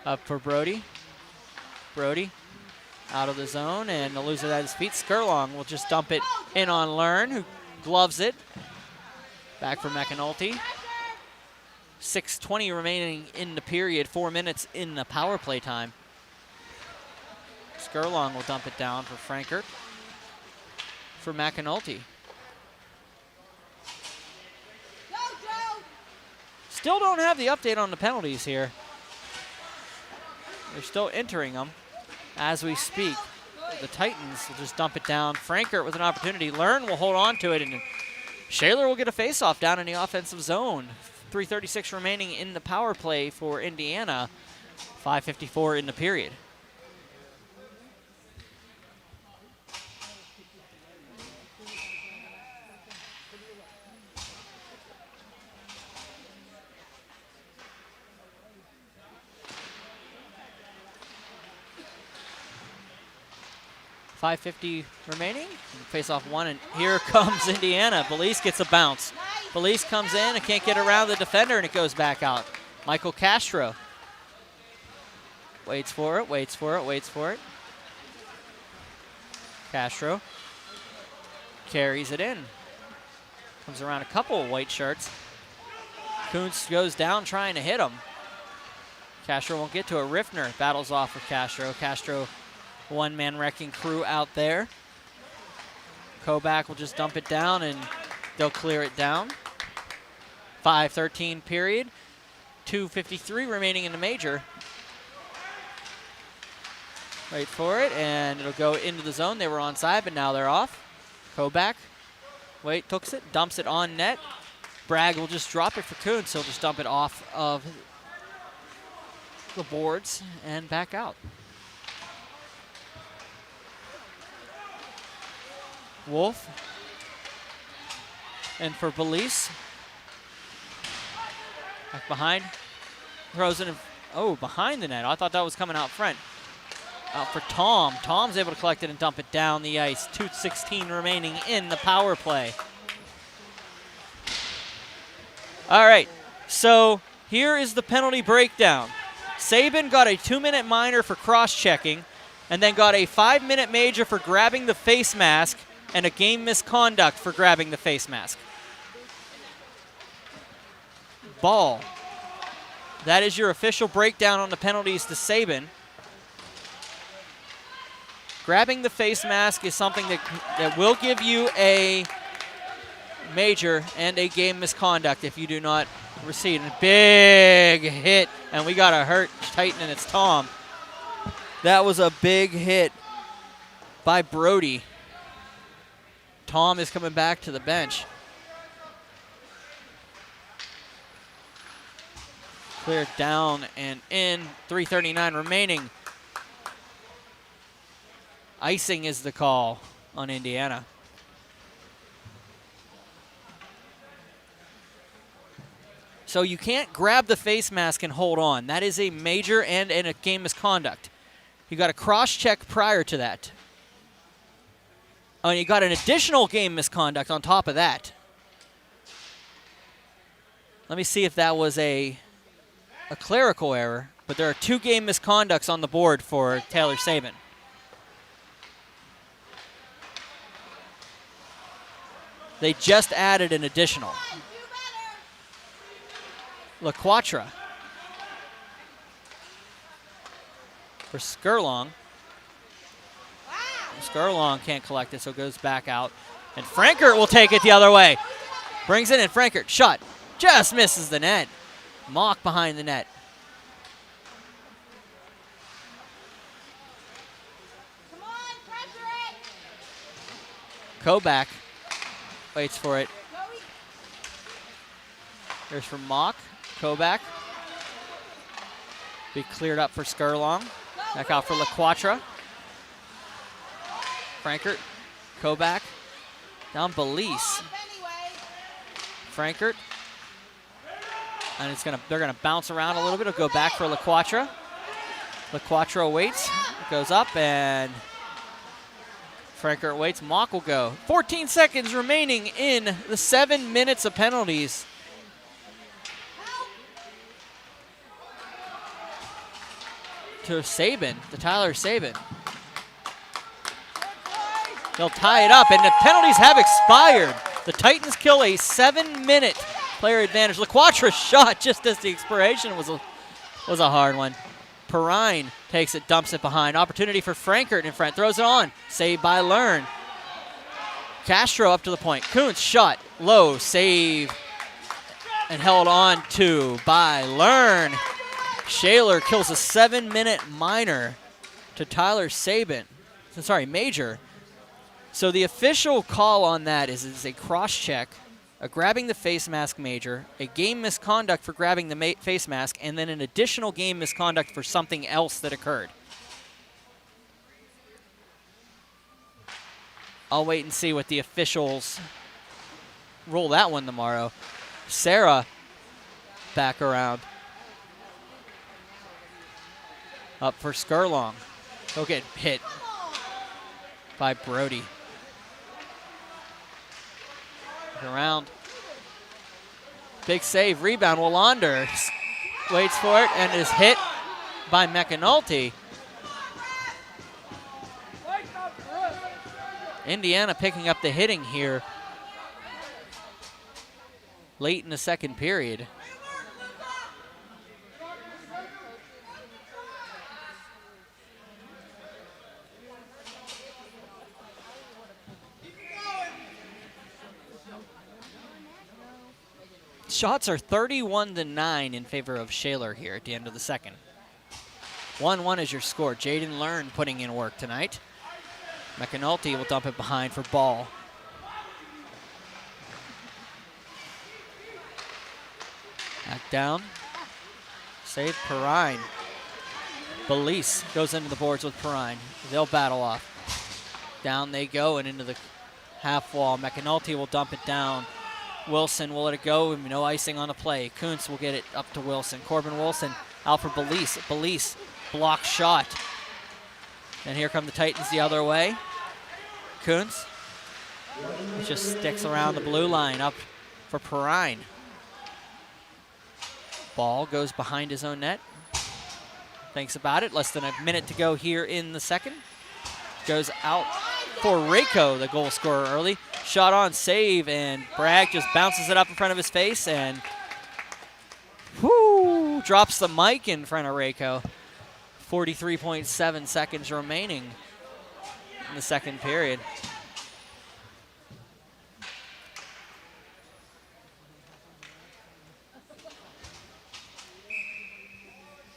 Up for Brody. Brody out of the zone and loses it at his feet. Skurlong will just dump it in on Learn, who gloves it. Back for McAnulty. 6:20 remaining in the period. 4 minutes in the power play time. Skurlong will dump it down for Frankert. For McAnulty. Still don't have the update on the penalties here. They're still entering them as we speak. The Titans will just dump it down. Frankert with an opportunity. Learn will hold on to it, and Shaler will get a face-off down in the offensive zone. 3:36 remaining in the power play for Indiana. 5:54 in the period. .550 remaining. Face off one, and here comes Indiana. Belize gets a bounce. Belize comes in and can't get around the defender, and it goes back out. Michael Castro waits for it, waits for it, waits for it. Castro carries it in. Comes around a couple of white shirts. Kuntz goes down trying to hit him. Castro won't get to it. Riffner battles off with Castro. Castro, one-man wrecking crew out there. Kobach will just dump it down and they'll clear it down. 5:13 period. 2:53 remaining in the major. Wait for it, and it'll go into the zone. They were onside, but now they're off. Kobach, wait, hooks it, dumps it on net. Bragg will just drop it for Kuntz. He'll just dump it off of the boards and back out. Wolf. And for Belize. Back behind. Throws it in, behind the net. I thought that was coming out front. Out for Tom. Tom's able to collect it and dump it down the ice. 2:16 remaining in the power play. All right, so here is the penalty breakdown. Sabin got a 2-minute minor for cross-checking and then got a 5-minute major for grabbing the face mask and a game misconduct for grabbing the face mask. Ball. That is your official breakdown on the penalties to Sabin. Grabbing the face mask is something that will give you a major and a game misconduct if you do not receive. A big hit, and we got a hurt Titan, and it's Tom. That was a big hit by Brody. Tom is coming back to the bench. Cleared down and in. 3:39 remaining. Icing is the call on Indiana. So you can't grab the face mask and hold on. That is a major and a game misconduct. You got a cross-check prior to that. Oh, and you got an additional game misconduct on top of that. Let me see if that was a clerical error, but there are 2 game misconducts on the board for Taylor Sabin. They just added an additional. LaQuatra for Skurlong. Skurlong can't collect it, so it goes back out. And Frankert will take it the other way. Brings it in. Frankert, shot. Just misses the net. Mock behind the net. Come on, pressure it. Kobach Waits for it. There's for Mock. Kobach. Be cleared up for Skurlong. Back out for LaQuatra. Frankert. Kobach. Down Belize. Frankert. And they're gonna bounce around a little bit. It'll go back for LaQuatra. LaQuatra waits. It goes up and Frankert waits. Mock will go. 14 seconds remaining in the 7 minutes of penalties. To Sabin, to Tyler Sabin. They'll tie it up, and the penalties have expired. The Titans kill a 7-minute player advantage. LaQuatra's shot just as the expiration was a hard one. Perrine takes it, dumps it behind. Opportunity for Frankert in front, throws it on. Saved by Learn. Castro up to the point. Kuntz shot, low, save, and held on to by Learn. Shaler kills a 7-minute minor to Tyler Sabin. Sorry, major. So the official call on that is a cross-check, a grabbing the face mask major, a game misconduct for grabbing the face mask, and then an additional game misconduct for something else that occurred. I'll wait and see what the officials roll that one tomorrow. Sarah back around. Up for Skurlong. He'll get hit by Brody. Around. Big save, rebound, Willander waits for it and is hit by McAnulty. Indiana picking up the hitting here late in the second period. Shots are 31-9 in favor of Shaler here at the end of the second. 1-1 is your score. Jaden Learn putting in work tonight. McAnulty will dump it behind for Ball. Back down. Save Perrine. Belize goes into the boards with Perrine. They'll battle off. Down they go and into the half wall. McAnulty will dump it down. Wilson will let it go, no icing on the play. Kuntz will get it up to Wilson. Corbin Wilson out for Belize. Belize block shot. And here come the Titans the other way. Kuntz just sticks around the blue line up for Perrine. Ball goes behind his own net. Thinks about it. Less than a minute to go here in the second. Goes out for Rako, the goal scorer early. Shot on, save, and Bragg just bounces it up in front of his face and drops the mic in front of Rako. 43.7 seconds remaining in the second period.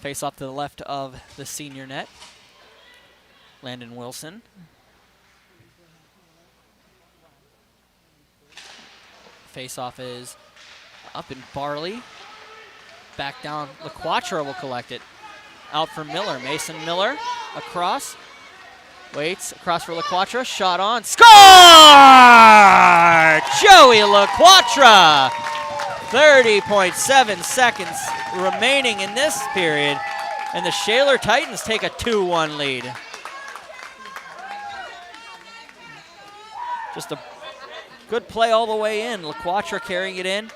Face off to the left of the senior net. Landon Wilson. Face-off is up in Barley. Back down, LaQuatra will collect it. Out for Miller, Mason Miller, across. Waits, across for LaQuatra, shot on, score! Joey LaQuatra! 30.7 seconds remaining in this period, and the Shaler Titans take a 2-1 lead. Just a good play all the way in. LaQuatra carrying it in.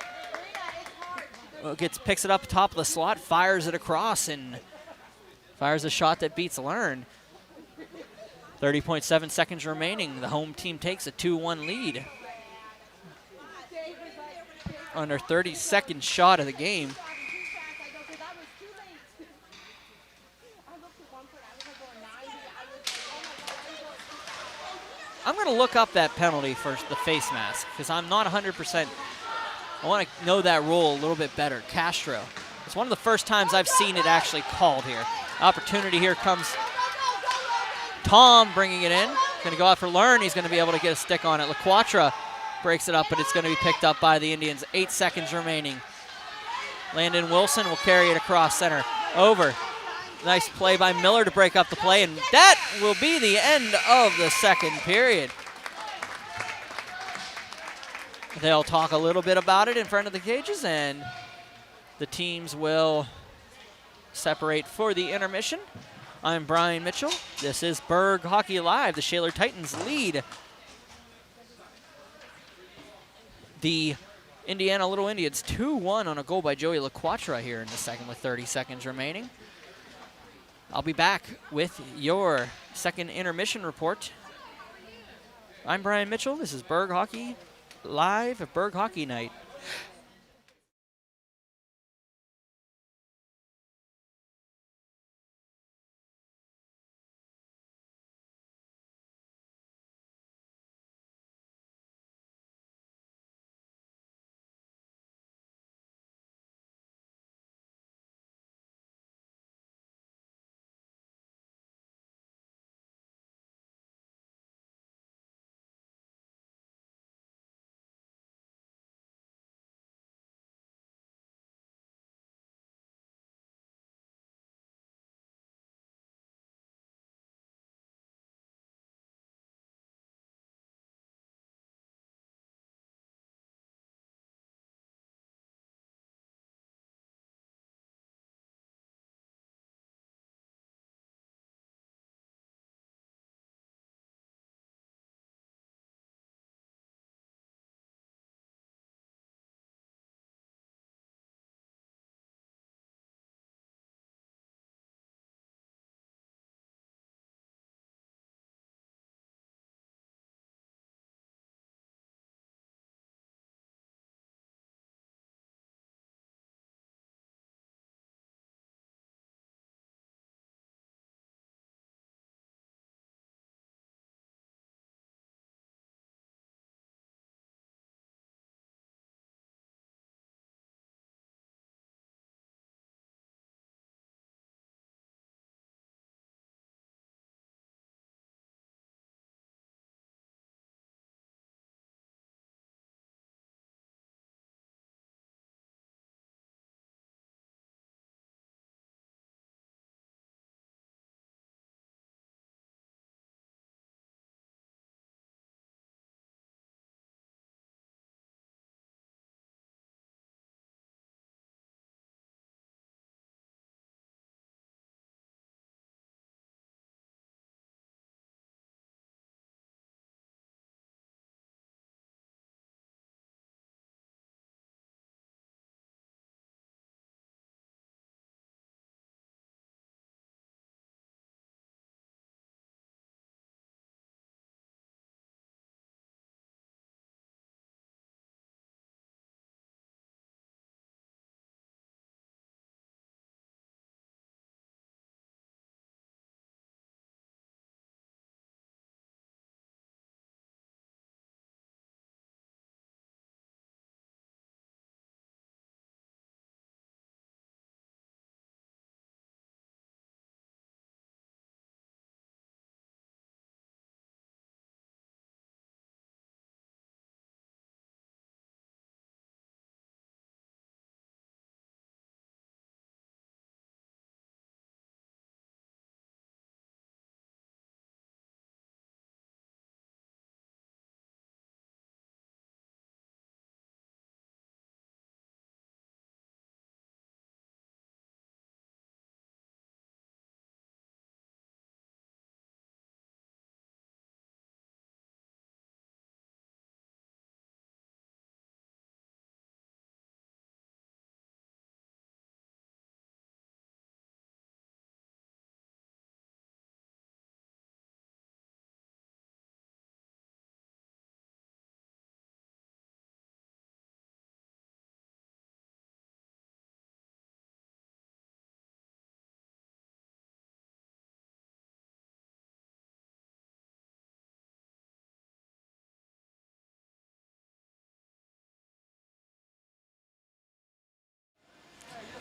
Picks it up top of the slot, fires it across, and fires a shot that beats Learn. 30.7 seconds remaining. The home team takes a 2-1 lead. On their 32nd shot of the game. I'm going to look up that penalty for the face mask because I'm not 100%. I want to know that rule a little bit better. Castro. It's one of the first times I've seen it actually called here. Opportunity here comes. Tom bringing it in. Going to go out for Learn. He's going to be able to get a stick on it. LaQuatra breaks it up, but it's going to be picked up by the Indians. 8 seconds remaining. Landon Wilson will carry it across center. Over. Nice play by Miller to break up the play, and that will be the end of the second period. They'll talk a little bit about it in front of the cages, and the teams will separate for the intermission. I'm Brian Mitchell. This is Burgh Hockey Live. The Shaler Titans lead the Indiana Little Indians 2-1 on a goal by Joey LaQuatra here in the second with 30 seconds remaining. I'll be back with your second intermission report. I'm Brian Mitchell. This is Burgh Hockey Live at Burgh Hockey Night.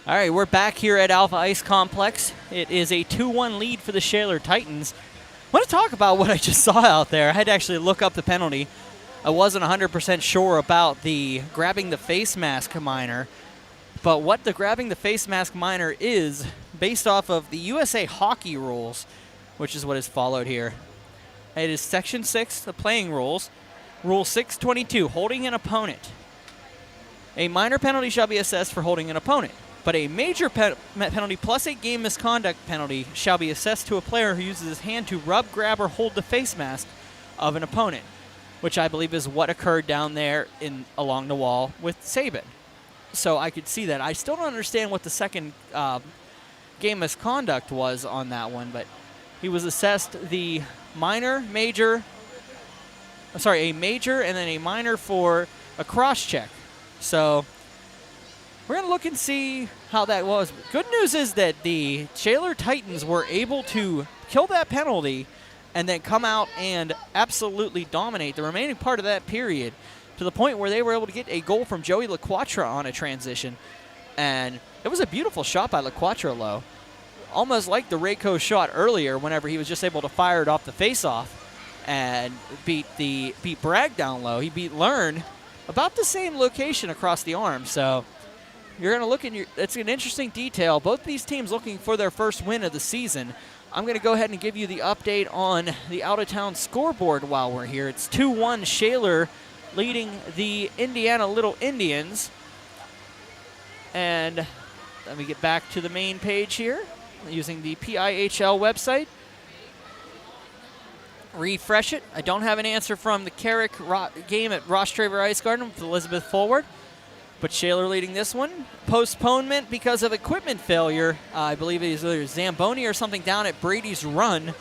All right, we're back here at Alpha Ice Complex. It is a 2-1 lead for the Shaler Titans. I want to talk about what I just saw out there. I had to actually look up the penalty. I wasn't 100% sure about the grabbing the face mask minor, but what the grabbing the face mask minor is, based off of the USA hockey rules, which is what is followed here. It is Section 6, the playing rules. Rule 622, holding an opponent. A minor penalty shall be assessed for holding an opponent, but a major penalty plus a game misconduct penalty shall be assessed to a player who uses his hand to rub, grab, or hold the face mask of an opponent, which I believe is what occurred down there along the wall with Saban. So I could see that. I still don't understand what the second game misconduct was on that one, but he was assessed the a major, and then a minor for a cross-check. So we're going to look and see how that was. Good news is that the Shaler Titans were able to kill that penalty and then come out and absolutely dominate the remaining part of that period to the point where they were able to get a goal from Joey LaQuatra on a transition. And it was a beautiful shot by LaQuatra low. Almost like the Rayco shot earlier whenever he was just able to fire it off the face-off and beat Bragg down low. He beat Learn about the same location across the arm. So you're going to look it's an interesting detail. Both these teams looking for their first win of the season. I'm going to go ahead and give you the update on the out-of-town scoreboard while we're here. It's 2-1 Shaler leading the Indiana Little Indians. And let me get back to the main page here using the PIHL website. Refresh it. I don't have an answer from the Carrick game at Ross Traver Ice Garden with Elizabeth forward, but Shaler leading this one. Postponement because of equipment failure. I believe it is either Zamboni or something down at Brady's Run.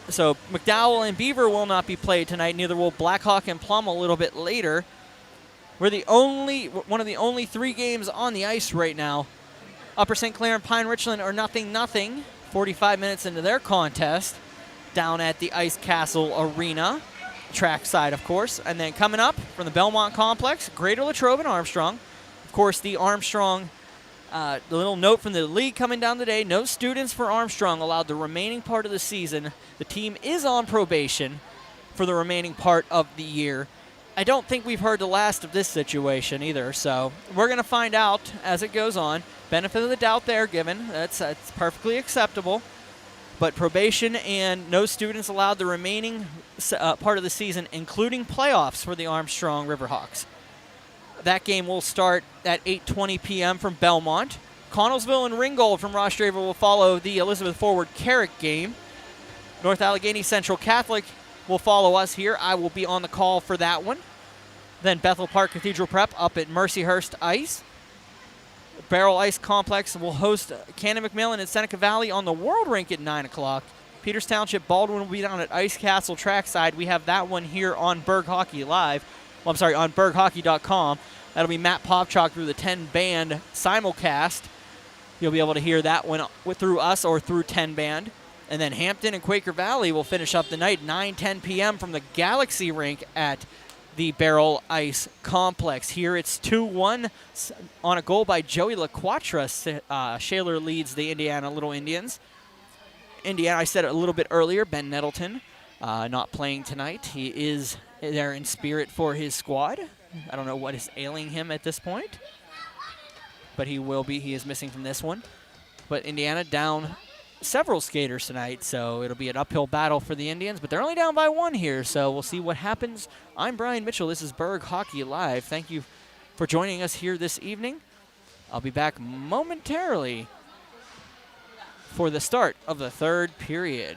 So McDowell and Beaver will not be played tonight. Neither will Blackhawk and Plum a little bit later. We're one of the only 3 games on the ice right now. Upper St. Clair and Pine Richland are 0-0. 45 minutes into their contest down at the Ice Castle Arena. Track side, of course. And then coming up from the Belmont Complex, Greater Latrobe and Armstrong. Of course, the Armstrong, the little note from the league coming down today, no students for Armstrong allowed the remaining part of the season. The team is on probation for the remaining part of the year. I don't think we've heard the last of this situation either, so we're going to find out as it goes on. Benefit of the doubt there given. That's perfectly acceptable. But probation and no students allowed the remaining part of the season, including playoffs for the Armstrong Riverhawks. That game will start at 8:20 p.m. from Belmont. Connellsville and Ringgold from Ross Draver will follow the Elizabeth Forward Carrick game. North Allegheny Central Catholic will follow us here. I will be on the call for that one. Then Bethel Park Cathedral Prep up at Mercyhurst Ice. Barrel Ice Complex will host Cannon McMillan and Seneca Valley on the World Rink at 9 o'clock. Peters Township Baldwin will be down at Ice Castle Trackside. We have that one here on Burgh Hockey Live. Well, I'm sorry, on BurghHockey.com. That'll be Matt Popchalk through the 10-band simulcast. You'll be able to hear that one through us or through 10-band. And then Hampton and Quaker Valley will finish up the night 9-10 p.m. from the Galaxy Rink at the Barrel Ice Complex. Here it's 2-1 on a goal by Joey LaQuatra. Shaler leads the Indiana Little Indians. Indiana, I said it a little bit earlier, Ben Nettleton not playing tonight. He is there in spirit for his squad. I don't know what is ailing him at this point, but he will be. He is missing from this one. But Indiana down several skaters tonight, so it'll be an uphill battle for the Indians, but they're only down by 1 here, so we'll see what happens. I'm Brian Mitchell. This is Burgh Hockey Live. Thank you for joining us here this evening. I'll be back momentarily for the start of the 3rd period.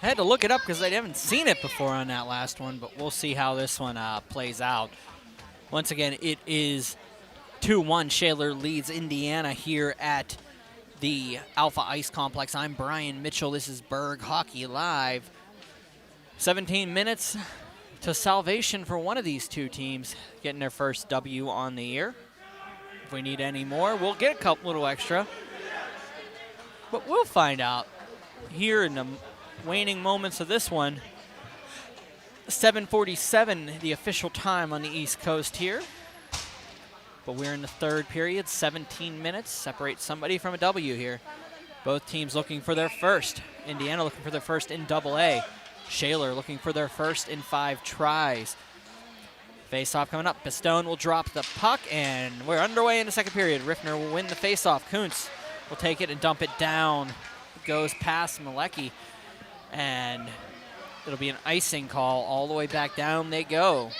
I had to look it up because I haven't seen it before on that last one, but we'll see how this one plays out. Once again, it is 2-1. Shaler leads Indiana here at the Alpha Ice Complex. I'm Brian Mitchell. This is Burgh Hockey Live. 17 minutes to salvation for one of these two teams, getting their first W on the year. If we need any more, we'll get a couple little extra. But we'll find out here in the waning moments of this one. 7:47, the official time on the East Coast here. But we're in the third period, 17 minutes. Separate somebody from a W here. Both teams looking for their first. Indiana looking for their first in AA. Shaler looking for their first in 5 tries. Face-off coming up. Pistone will drop the puck, and we're underway in the second period. Riffner will win the face-off. Kuntz will take it and dump it down. It goes past Malecki, and it'll be an icing call. All the way back down they go.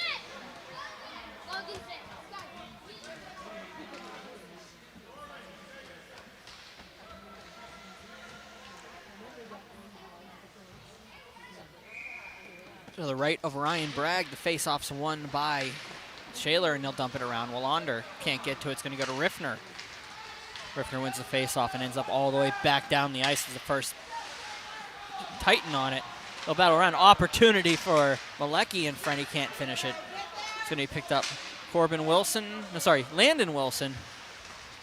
To the right of Ryan Bragg, the face-off's won by Shaler, and they'll dump it around. Wallander can't get to it. It's going to go to Riffner. Riffner wins the face-off and ends up all the way back down the ice as the first Titan on it. They'll battle around. Opportunity for Malecki in front. He can't finish it. It's going to be picked up. Landon Wilson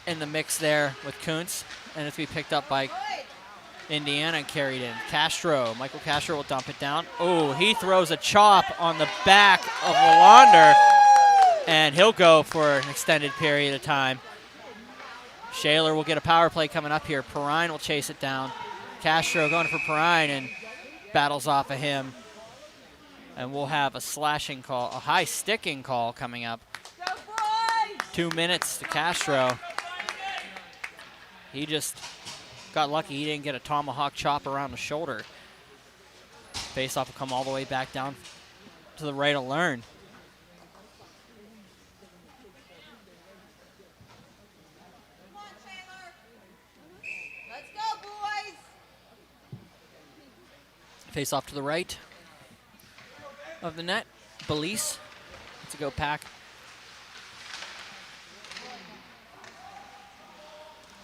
in the mix there with Kuntz, and it's going to be picked up by Indiana and carried in. Michael Castro will dump it down. Oh, he throws a chop on the back of Wallander, and he'll go for an extended period of time. Shaler will get a power play coming up here. Perrine will chase it down. Castro going for Perrine and battles off of him. And we'll have a slashing call, a high sticking call coming up. 2 minutes to Castro. He just got lucky he didn't get a tomahawk chop around the shoulder. Face-off will come all the way back down to the right of Learn. Come on, Shaler. Let's go, boys. Face-off to the right of the net. Belize to go pack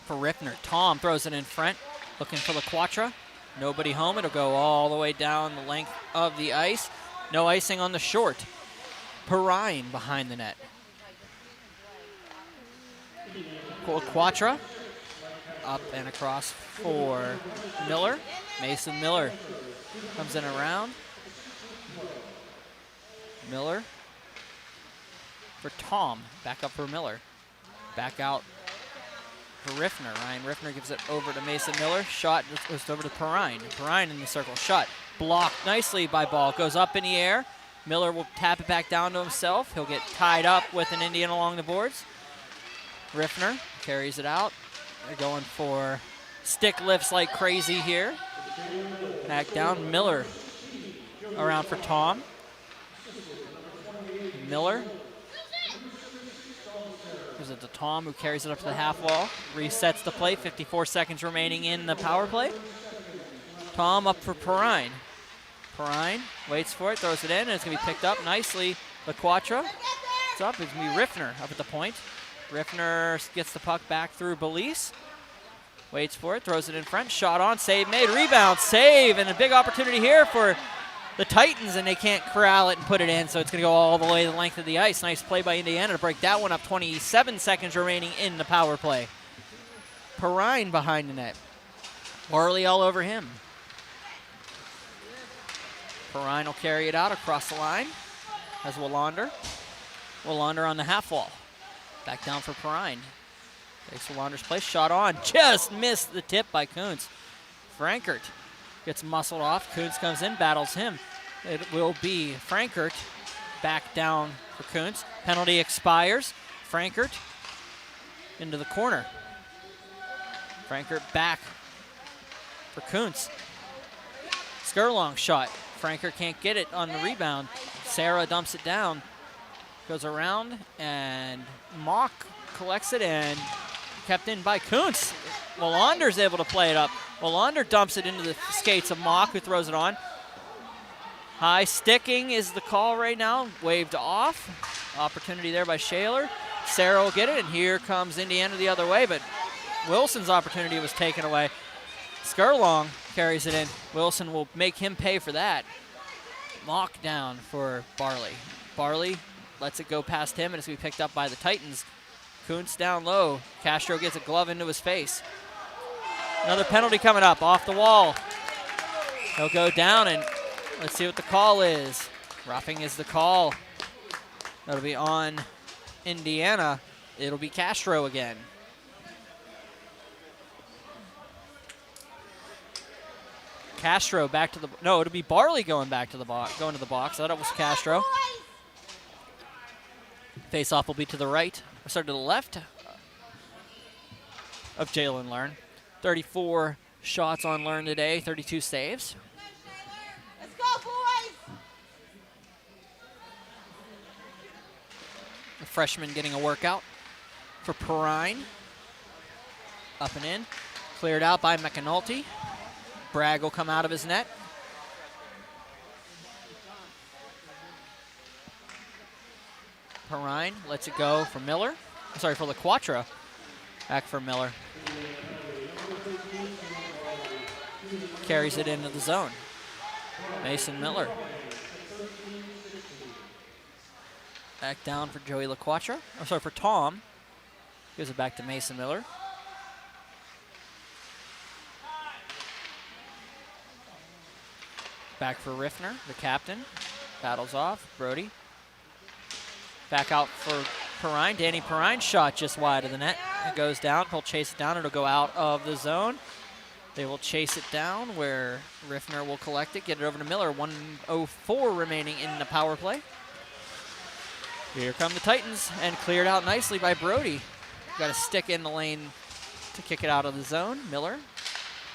for Riffner. Tom throws it in front, looking for the Quatra. Nobody home. It'll go all the way down the length of the ice. No icing on the short. Perrine behind the net. Quatra up and across for Miller. Mason Miller comes in around. Miller for Tom. Back up for Miller. Back out for Riffner. Ryan Riffner gives it over to Mason Miller. Shot goes over to Perrine. Perrine in the circle. Shot blocked nicely by Ball. Goes up in the air. Miller will tap it back down to himself. He'll get tied up with an Indian along the boards. Riffner carries it out. They're going for stick lifts like crazy here. Back down. Miller around for Tom. Miller gives it to Tom, who carries it up to the half wall. Resets the play. 54 seconds remaining in the power play. Tom up for Perrine. Perrine waits for it, throws it in, and it's going to be picked up nicely. The Quatra. It's up. It's going to be Riffner up at the point. Riffner gets the puck back through Belize. Waits for it, throws it in front. Shot on, save made, rebound, save, and a big opportunity here for the Titans, and they can't corral it and put it in, so it's going to go all the way the length of the ice. Nice play by Indiana to break that one up. 27 seconds remaining in the power play. Perrine behind the net. Marley all over him. Perrine will carry it out across the line. Has Wallander. Wallander on the half wall. Back down for Perrine. Takes Wallander's place. Shot on. Just missed the tip by Kuntz. Frankert gets muscled off. Kuntz comes in, battles him. It will be Frankert back down for Kuntz. Penalty expires. Frankert into the corner. Frankert back for Kuntz. Skurlong shot. Frankert can't get it on the rebound. Sarah dumps it down. Goes around, and Mock collects it and kept in by Kuntz. Wallander's able to play it up. Wallander dumps it into the skates of Mock, who throws it on. High sticking is the call right now. Waved off. Opportunity there by Shaler. Sarah will get it, and here comes Indiana the other way, but Wilson's opportunity was taken away. Skurlong carries it in. Wilson will make him pay for that. Mock down for Barley. Barley lets it go past him, and it's going to be picked up by the Titans. Kuntz down low. Castro gets a glove into his face. Another penalty coming up off the wall. He'll go down, and let's see what the call is. Roughing is the call. That'll be on Indiana. It'll be Castro again. Castro back to the, no, it'll be Barley going back to the box, going to the box. I thought it was Castro. Face-off will be to the right, to the left of Jalen Learn. 34 shots on Learn today, 32 saves. Let's go, boys! The freshman getting a workout for Perrine. Up and in, cleared out by McAnulty. Bragg will come out of his net. Perrine lets it go for Miller. Sorry, for LaQuatra. Back for Miller. Carries it into the zone. Mason Miller. Back down for Joey LaQuatra. Oh, sorry, for Tom. Gives it back to Mason Miller. Back for Riffner, the captain. Battles off. Brody. Back out for Perrine. Danny Perrine shot just wide of the net. It goes down. He'll chase it down. It'll go out of the zone. They will chase it down where Riffner will collect it, get it over to Miller. 1:04 remaining in the power play. Here come the Titans, and cleared out nicely by Brody. Got a stick in the lane to kick it out of the zone. Miller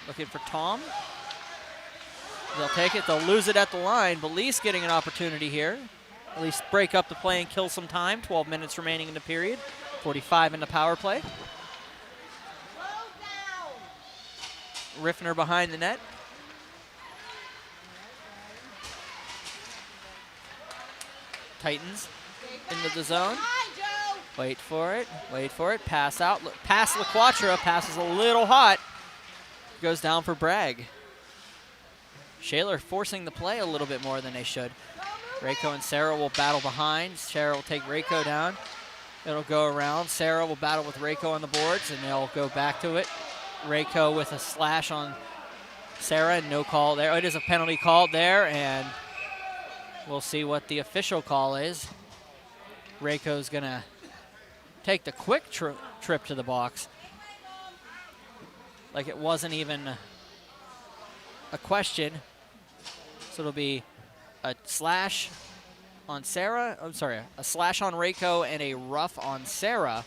looking for Tom. They'll take it. They'll lose it at the line. Belize getting an opportunity here. At least break up the play and kill some time. 12 minutes remaining in the period. 45 in the power play. Riffner behind the net. Titans into the zone. Wait for it. Wait for it. Pass out. Pass LaQuatra. Passes a little hot. Goes down for Bragg. Shaler forcing the play a little bit more than they should. Rayco and Sarah will battle behind. Sarah will take Rayco down. It'll go around. Sarah will battle with Rayco on the boards, and they'll go back to it. Rayco with a slash on Sarah, and no call there. It is a penalty called there, and we'll see what the official call is. Rayco's going to take the quick trip to the box. Like it wasn't even a question. So it'll be a slash on Sarah. I'm sorry, a slash on Rayco and a rough on Sarah.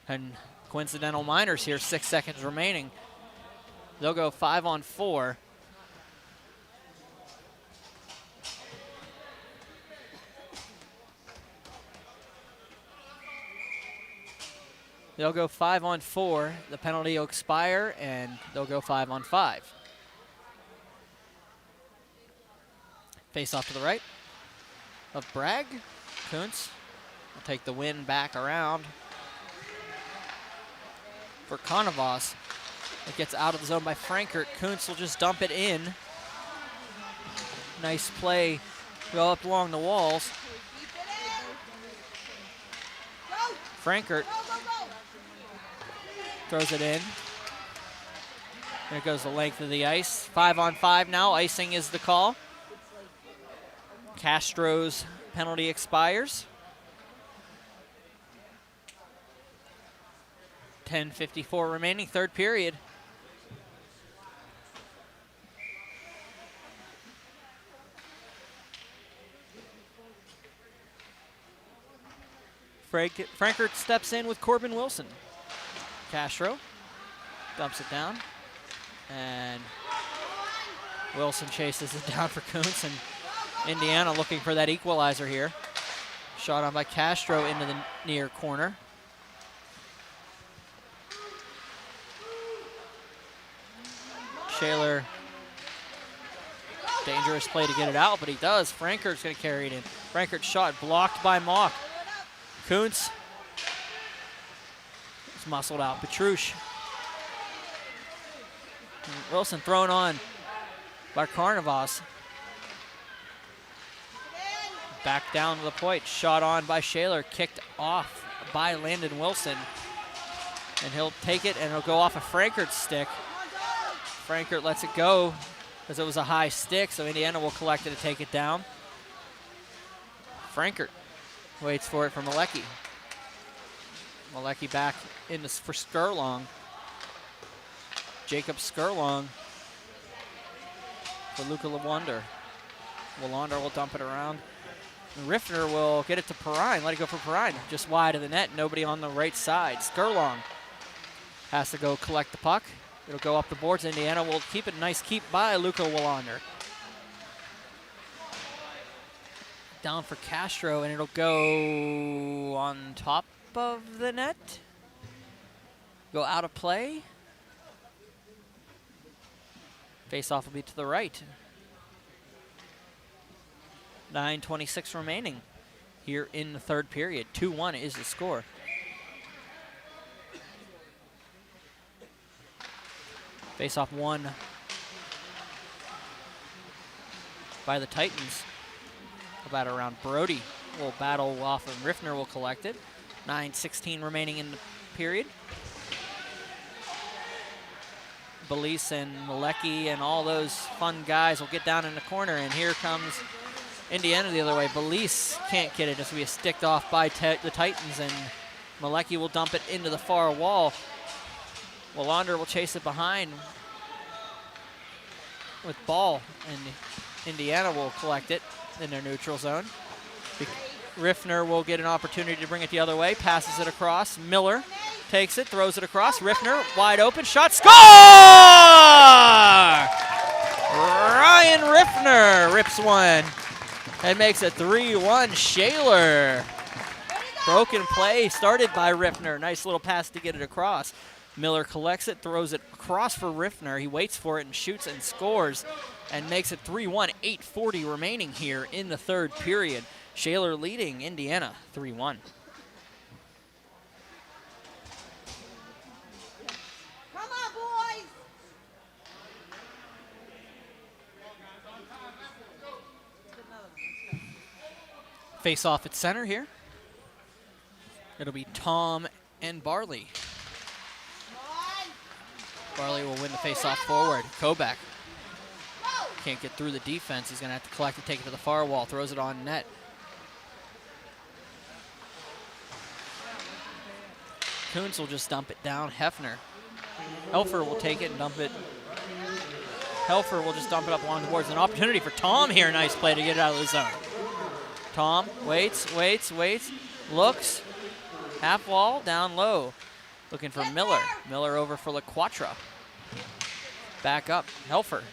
And coincidental minors here, 6 seconds remaining. They'll go 5-on-4. They'll go 5-on-4. The penalty will expire, and they'll go 5-on-5. Face off to the right of Bragg. Kuntz will take the win back around for Conavos. It gets out of the zone by Frankert. Kuntz will just dump it in. Nice play. Go up along the walls. Frankert throws it in. There goes the length of the ice. 5-on-5 now. Icing is the call. Castro's penalty expires. 10:54 remaining, third period. Frankert steps in with Corbin Wilson. Castro dumps it down, and Wilson chases it down for Kuntz, and Indiana looking for that equalizer here. Shot on by Castro into the near corner. Shaler Dangerous play to get it out, but he does. Frankert's going to carry it in. Frankert's shot blocked by Mock. Kuntz is muscled out. Petrush. Wilson thrown on by Carnivas. Back down to the point. Shot on by Shaler. Kicked off by Landon Wilson. And he'll take it, and it'll go off of Frankert's stick. Frankert lets it go because it was a high stick, so Indiana will collect it to take it down. Frankert waits for it for Malecki. Malecki back in this for Skurlong. Jacob Skurlong for Luca Wallander. Wallander will dump it around. Riffner will get it to Perrine. Let it go for Perrine. Just wide of the net. Nobody on the right side. Skurlong has to go collect the puck. It'll go up the boards. Indiana will keep it. Nice keep by Luca Wallander. Down for Castro, and it'll go on top of the net. Go out of play. Face-off will be to the right. 9:26 remaining here in the third period. 2-1 is the score. Face-off won by the Titans. About around Brody will battle off and Riffner will collect it. 9:16 remaining in the period. Belize and Malecki and all those fun guys will get down in the corner, and here comes Indiana the other way. Belize can't get it. This will be sticked off by the Titans, and Malecki will dump it into the far wall. Wallander will chase it behind with ball, and Indiana will collect it in their neutral zone. Riffner will get an opportunity to bring it the other way, passes it across. Miller takes it, throws it across. Riffner, wide open, shot, score! Ryan Riffner rips one and makes it 3-1 Shaler. Broken play started by Riffner. Nice little pass to get it across. Miller collects it, throws it across for Riffner. He waits for it and shoots and scores and makes it 3-1, 8:40 remaining here in the third period. Shaler leading Indiana 3-1. Come on, boys! Face off at center here. It'll be Tom and Barley. Barley will win the face-off forward. Koback can't get through the defense. He's going to have to collect it, take it to the far wall, throws it on net. Kuntz will just dump it down. Hefner. Helfer will take it and dump it. Helfer will just dump it up along the boards. An opportunity for Tom here. Nice play to get it out of the zone. Tom waits, looks. Half wall, down low. Looking for Miller. Miller over for LaQuatra. Back up. Helfer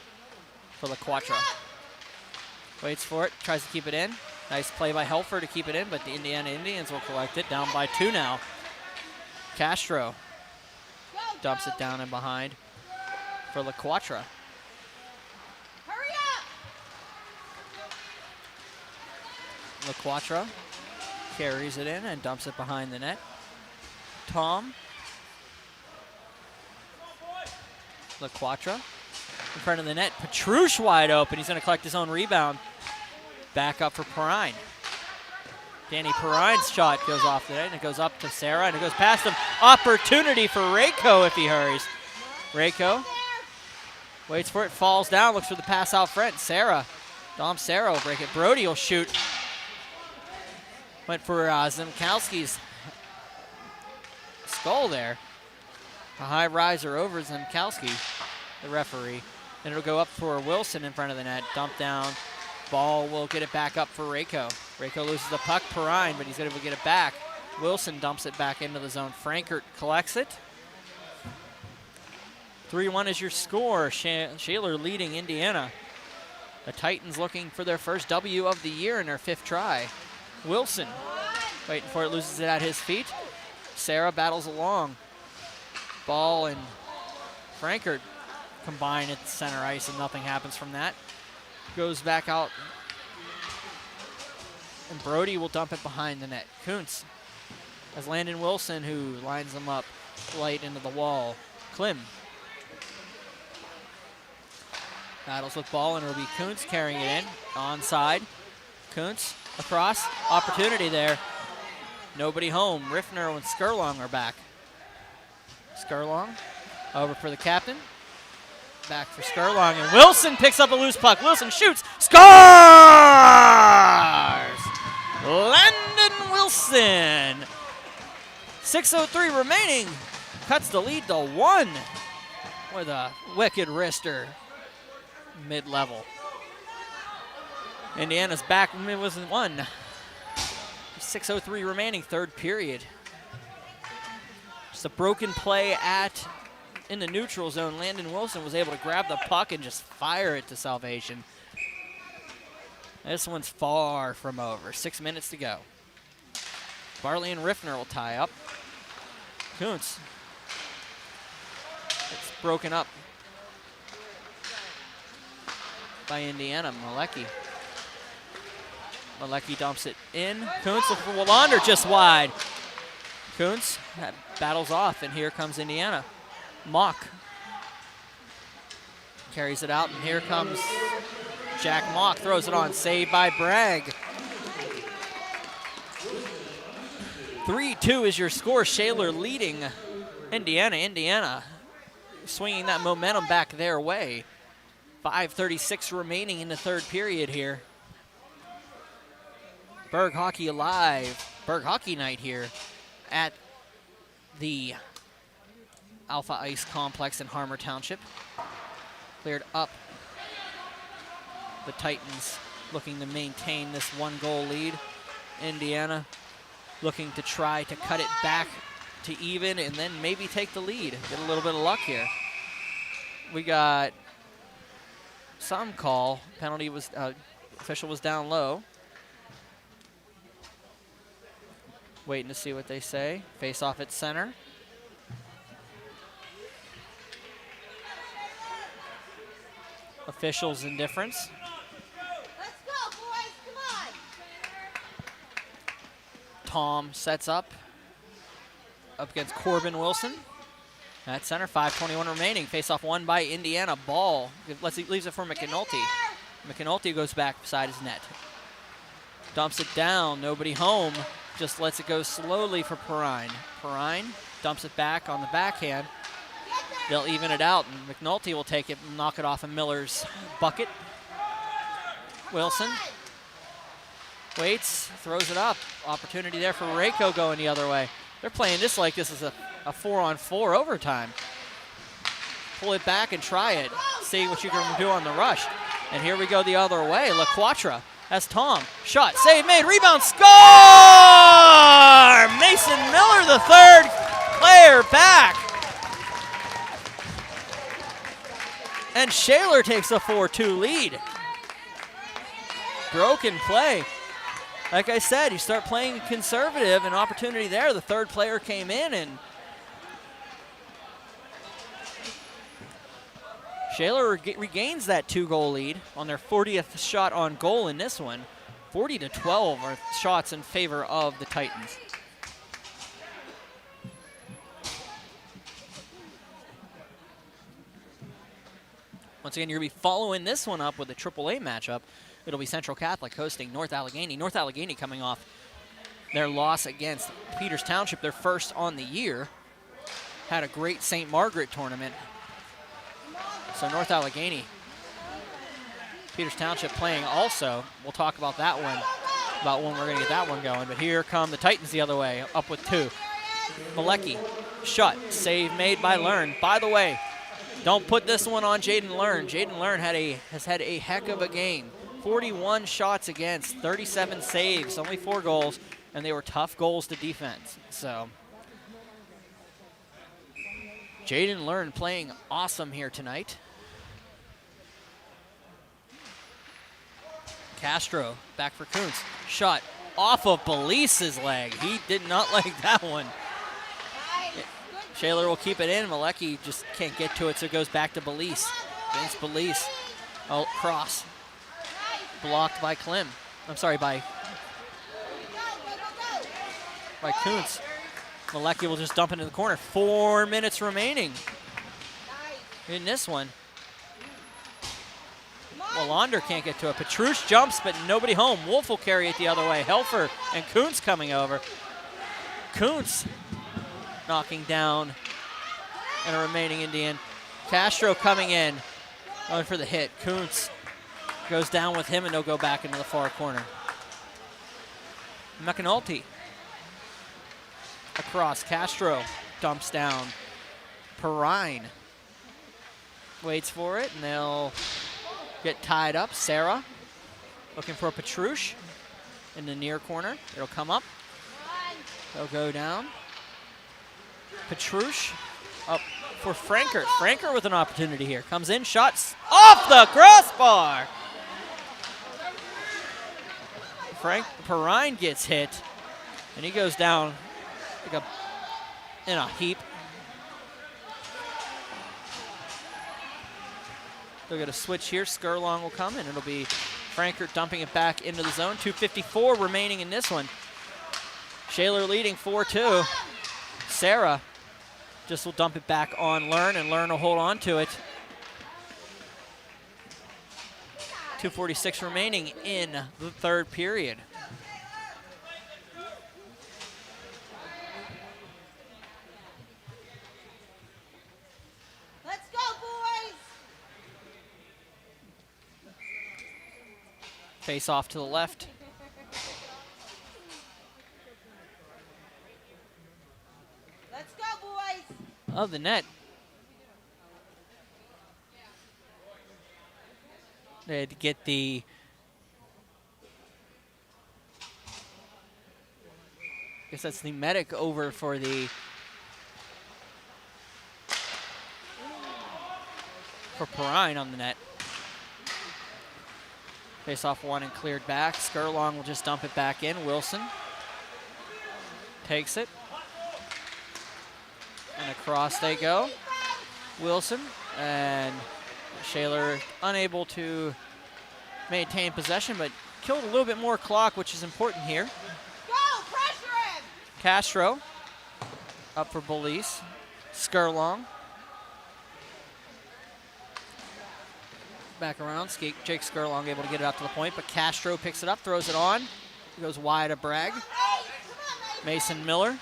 for LaQuatra. Waits for it. Tries to keep it in. Nice play by Helfer to keep it in, but the Indiana Indians will collect it. Down by 2 now. Castro dumps it down and behind for LaQuatra. Hurry up! LaQuatra carries it in and dumps it behind the net. Tom. LaQuatra in front of the net. Petrush wide open. He's going to collect his own rebound. Back up for Perrine. Danny Perrine's shot goes off the net, and it goes up to Sarah, and it goes past him. Opportunity for Rayco if he hurries. Rayco waits for it, falls down, looks for the pass out front. Dom Sarah will break it. Brody will shoot. Went for Zemkowski's skull there. A high riser over Zemkowski, the referee. And it'll go up for Wilson in front of the net. Dump down. Ball will get it back up for Rayco. Rayco loses the puck, Perrine, but he's going to get it back. Wilson dumps it back into the zone. Frankert collects it. 3-1 is your score. Shaler leading Indiana. The Titans looking for their first W of the year in their 5th try. Wilson waiting for it, loses it at his feet. Sarah battles along. Ball and Frankert combine at the center ice, and nothing happens from that. goes back out. And Brody will dump it behind the net. Kuntz as Landon Wilson, who lines them up light into the wall. Klim battles with ball, and it'll be Kuntz carrying it in. Onside. Kuntz across. Opportunity there. Nobody home. Riffner and Skurlong are back. Skurlong over for the captain. Back for Skurlong, and Wilson picks up a loose puck. Wilson shoots. Scores! Landon Wilson. 6:03 remaining. Cuts the lead to 1 with a wicked wrister mid-level. Indiana's back. It was 1. 6:03 remaining, third period. Just a broken play in the neutral zone. Landon Wilson was able to grab the puck and just fire it to salvation. This one's far from over. 6 minutes to go. Barley and Riffner will tie up. Kuntz. It's broken up by Indiana. Malecki dumps it in. Kuntz for Wallander just wide. Kuntz battles off, and here comes Indiana. Mock carries it out, and here comes Jack Mock. Throws it on, saved by Bragg. 3-2 is your score. Shaler leading Indiana. Indiana swinging that momentum back their way. 5:36 remaining in the third period here. Burgh Hockey Live, Burgh Hockey Night here at the Alpha Ice Complex in Harmer Township. Cleared up. The Titans looking to maintain this 1-goal lead. Indiana looking to try to cut it back to even and then maybe take the lead. Get a little bit of luck here. We got some call. Penalty was, official was down low. Waiting to see what they say. Face off at center. Officials' indifference. Let's go, boys. Come on. Tom sets up against Corbin Wilson. At center, 5:21 remaining. Face-off won by Indiana. Ball leaves it for McAnulty. McAnulty goes back beside his net. Dumps it down. Nobody home. Just lets it go slowly for Perrine. Perrine dumps it back on the backhand. They'll even it out, and McNulty will take it and knock it off of Miller's bucket. Wilson waits, throws it up. Opportunity there for Rako going the other way. They're playing this like this is a 4-on-4 overtime. Pull it back and try it. See what you can do on the rush. And here we go the other way. LaQuatra has Tom. Shot, save made, rebound, score! Mason Miller, the third player back. And Shaler takes a 4-2 lead. Broken play. Like I said, you start playing conservative, an opportunity there. The third player came in, and Shaler regains that 2-goal lead on their 40th shot on goal in this one. 40-12 are shots in favor of the Titans. Once again, you're going to be following this one up with a AAA matchup. It'll be Central Catholic hosting North Allegheny. North Allegheny coming off their loss against Peters Township, their first on the year. Had a great St. Margaret tournament. So North Allegheny, Peters Township playing also. We'll talk about that one, about when we're going to get that one going. But here come the Titans the other way, up with 2. Malecki, shut, save made by Learn. By the way, don't put this one on Jaden Learn. Jaden Learn has had a heck of a game. 41 shots against, 37 saves, only 4 goals, and they were tough goals to defense. So Jaden Learn playing awesome here tonight. Castro back for Kuntz. Shot off of Belize's leg. He did not like that one. Shaler will keep it in. Malecki just can't get to it, so it goes back to Belize. Vince Belize. Oh, cross. blocked by Klim. I'm sorry, by Kuntz. Malecki will just dump into the corner. 4 minutes remaining in this one. Wallander can't get to it. Petrush jumps, but nobody home. Wolf will carry it the other way. Helfer and Kuntz coming over. Kuntz knocking down and a remaining Indian. Castro coming in, going for the hit. Kuntz goes down with him, and they'll go back into the far corner. McAnulty across. Castro dumps down. Perrine waits for it, and they'll get tied up. Sarah looking for Petrush in the near corner. It'll come up. They'll go down. Petrush up for Frankert. Frankert with an opportunity here. Comes in, shots off the crossbar. Perrine gets hit, and he goes down like in a heap. They'll get a switch here. Skurlong will come, and it'll be Frankert dumping it back into the zone. 2:54 remaining in this one. Shaler leading 4-2. Sarah just will dump it back on Learn, and Learn will hold on to it. 2:46 remaining in the third period. Let's go, boys! Face off to the left. Let's go, boys! Of the net. They had to get the I guess that's the medic over for Perrine on the net. Face off one and cleared back. Skurlong will just dump it back in. Wilson takes it. And across they go. Wilson and Shaler unable to maintain possession, but killed a little bit more clock, which is important here. Go! Pressure him! Castro up for Belize. Skurlong. Back around. Jake Skurlong able to get it up to the point, but Castro picks it up, throws it on. It goes wide of Bragg. Mason Miller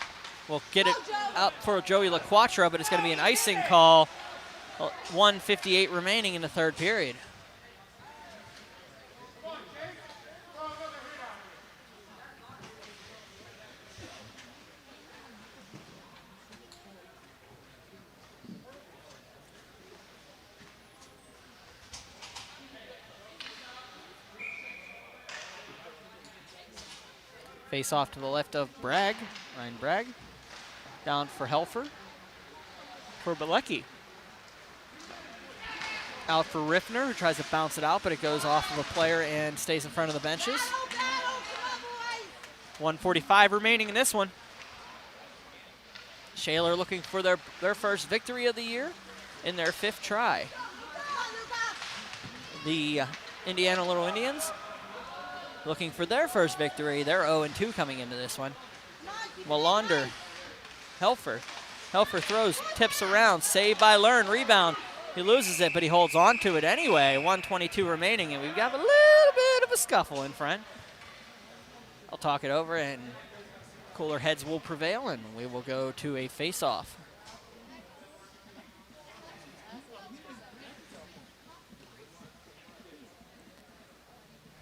will get it up for Joey LaQuatra, but it's going to be an icing call. 1:58 remaining in the third period. Face off to the left of Bragg, Ryan Bragg. Down for Helfer. For Bilecki. Out for Riffner, who tries to bounce it out, but it goes off of a player and stays in front of the benches. 1:45 remaining in this one. Shaler looking for their first victory of the year in their 5th try. The Indiana Little Indians looking for their first victory. They're 0-2 coming into this one. Wallander, Helfer. Helfer throws, tips around, saved by Learn, rebound. He loses it, but he holds on to it anyway. 1:22 remaining, and we've got a little bit of a scuffle in front. I'll talk it over, and cooler heads will prevail, and we will go to a face-off.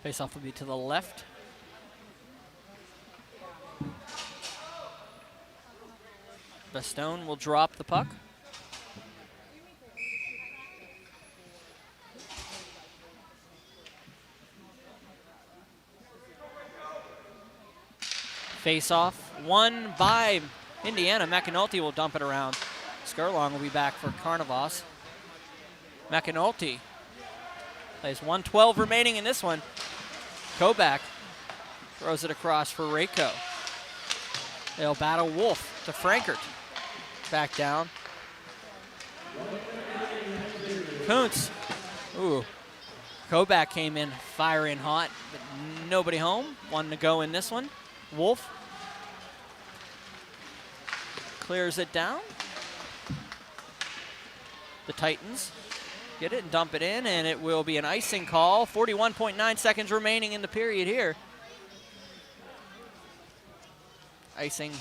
Face-off will be to the left. Bastone will drop the puck. Face-off, won by Indiana. McAnulty will dump it around. Skurlong will be back for Carnivas. McAnulty plays 1:12 remaining in this one. Kobach throws it across for Rako. They'll battle Wolf to Frankert. Back down. Kuntz. Ooh. Kobach came in firing hot, but nobody home. One to go in this one. Wolf clears it down. The Titans get it and dump it in, and it will be an icing call. 41.9 seconds remaining in the period here. Icing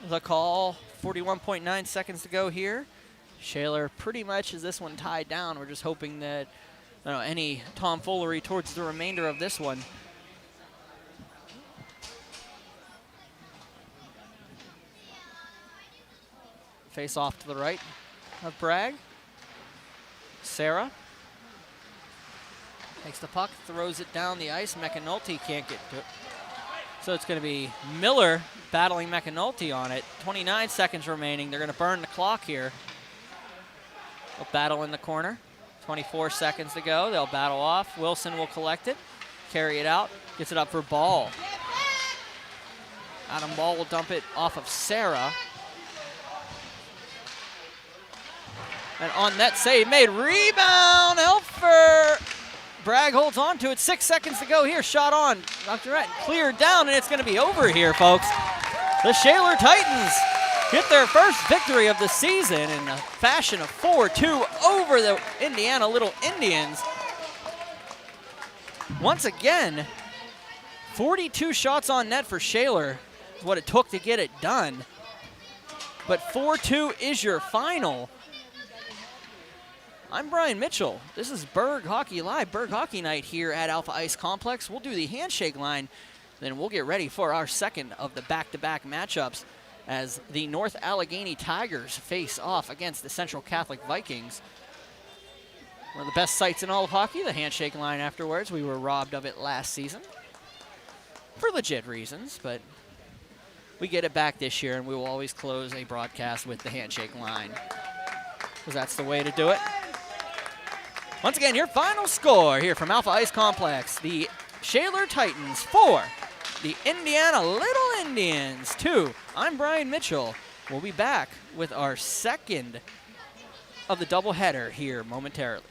the call. 41.9 seconds to go here. Shaler pretty much is this one tied down. We're just hoping that any tomfoolery towards the remainder of this one. Face off to the right of Bragg. Sarah takes the puck, throws it down the ice. McAnulty can't get to it. So it's going to be Miller battling McAnulty on it. 29 seconds remaining. They're going to burn the clock here. They'll battle in the corner. 24 seconds to go. They'll battle off. Wilson will collect it, carry it out, gets it up for Ball. Adam Ball will dump it off of Sarah. And on that save made, rebound, Elfer. Bragg holds on to it, 6 seconds to go here, shot on. Dr. Rett cleared down, and it's gonna be over here, folks. The Shaler Titans get their first victory of the season in a fashion of 4-2 over the Indiana Little Indians. Once again, 42 shots on net for Shaler is what it took to get it done. But 4-2 is your final. I'm Brian Mitchell. This is Burgh Hockey Live, Burgh Hockey Night here at Alpha Ice Complex. We'll do the handshake line, then we'll get ready for our second of the back-to-back matchups as the North Allegheny Tigers face off against the Central Catholic Vikings. One of the best sights in all of hockey, the handshake line afterwards. We were robbed of it last season for legit reasons, but we get it back this year, and we will always close a broadcast with the handshake line, because that's the way to do it. Once again, your final score here from Alpha Ice Complex. The Shaler Titans 4, the Indiana Little Indians 2. I'm Brian Mitchell. We'll be back with our second of the doubleheader here momentarily.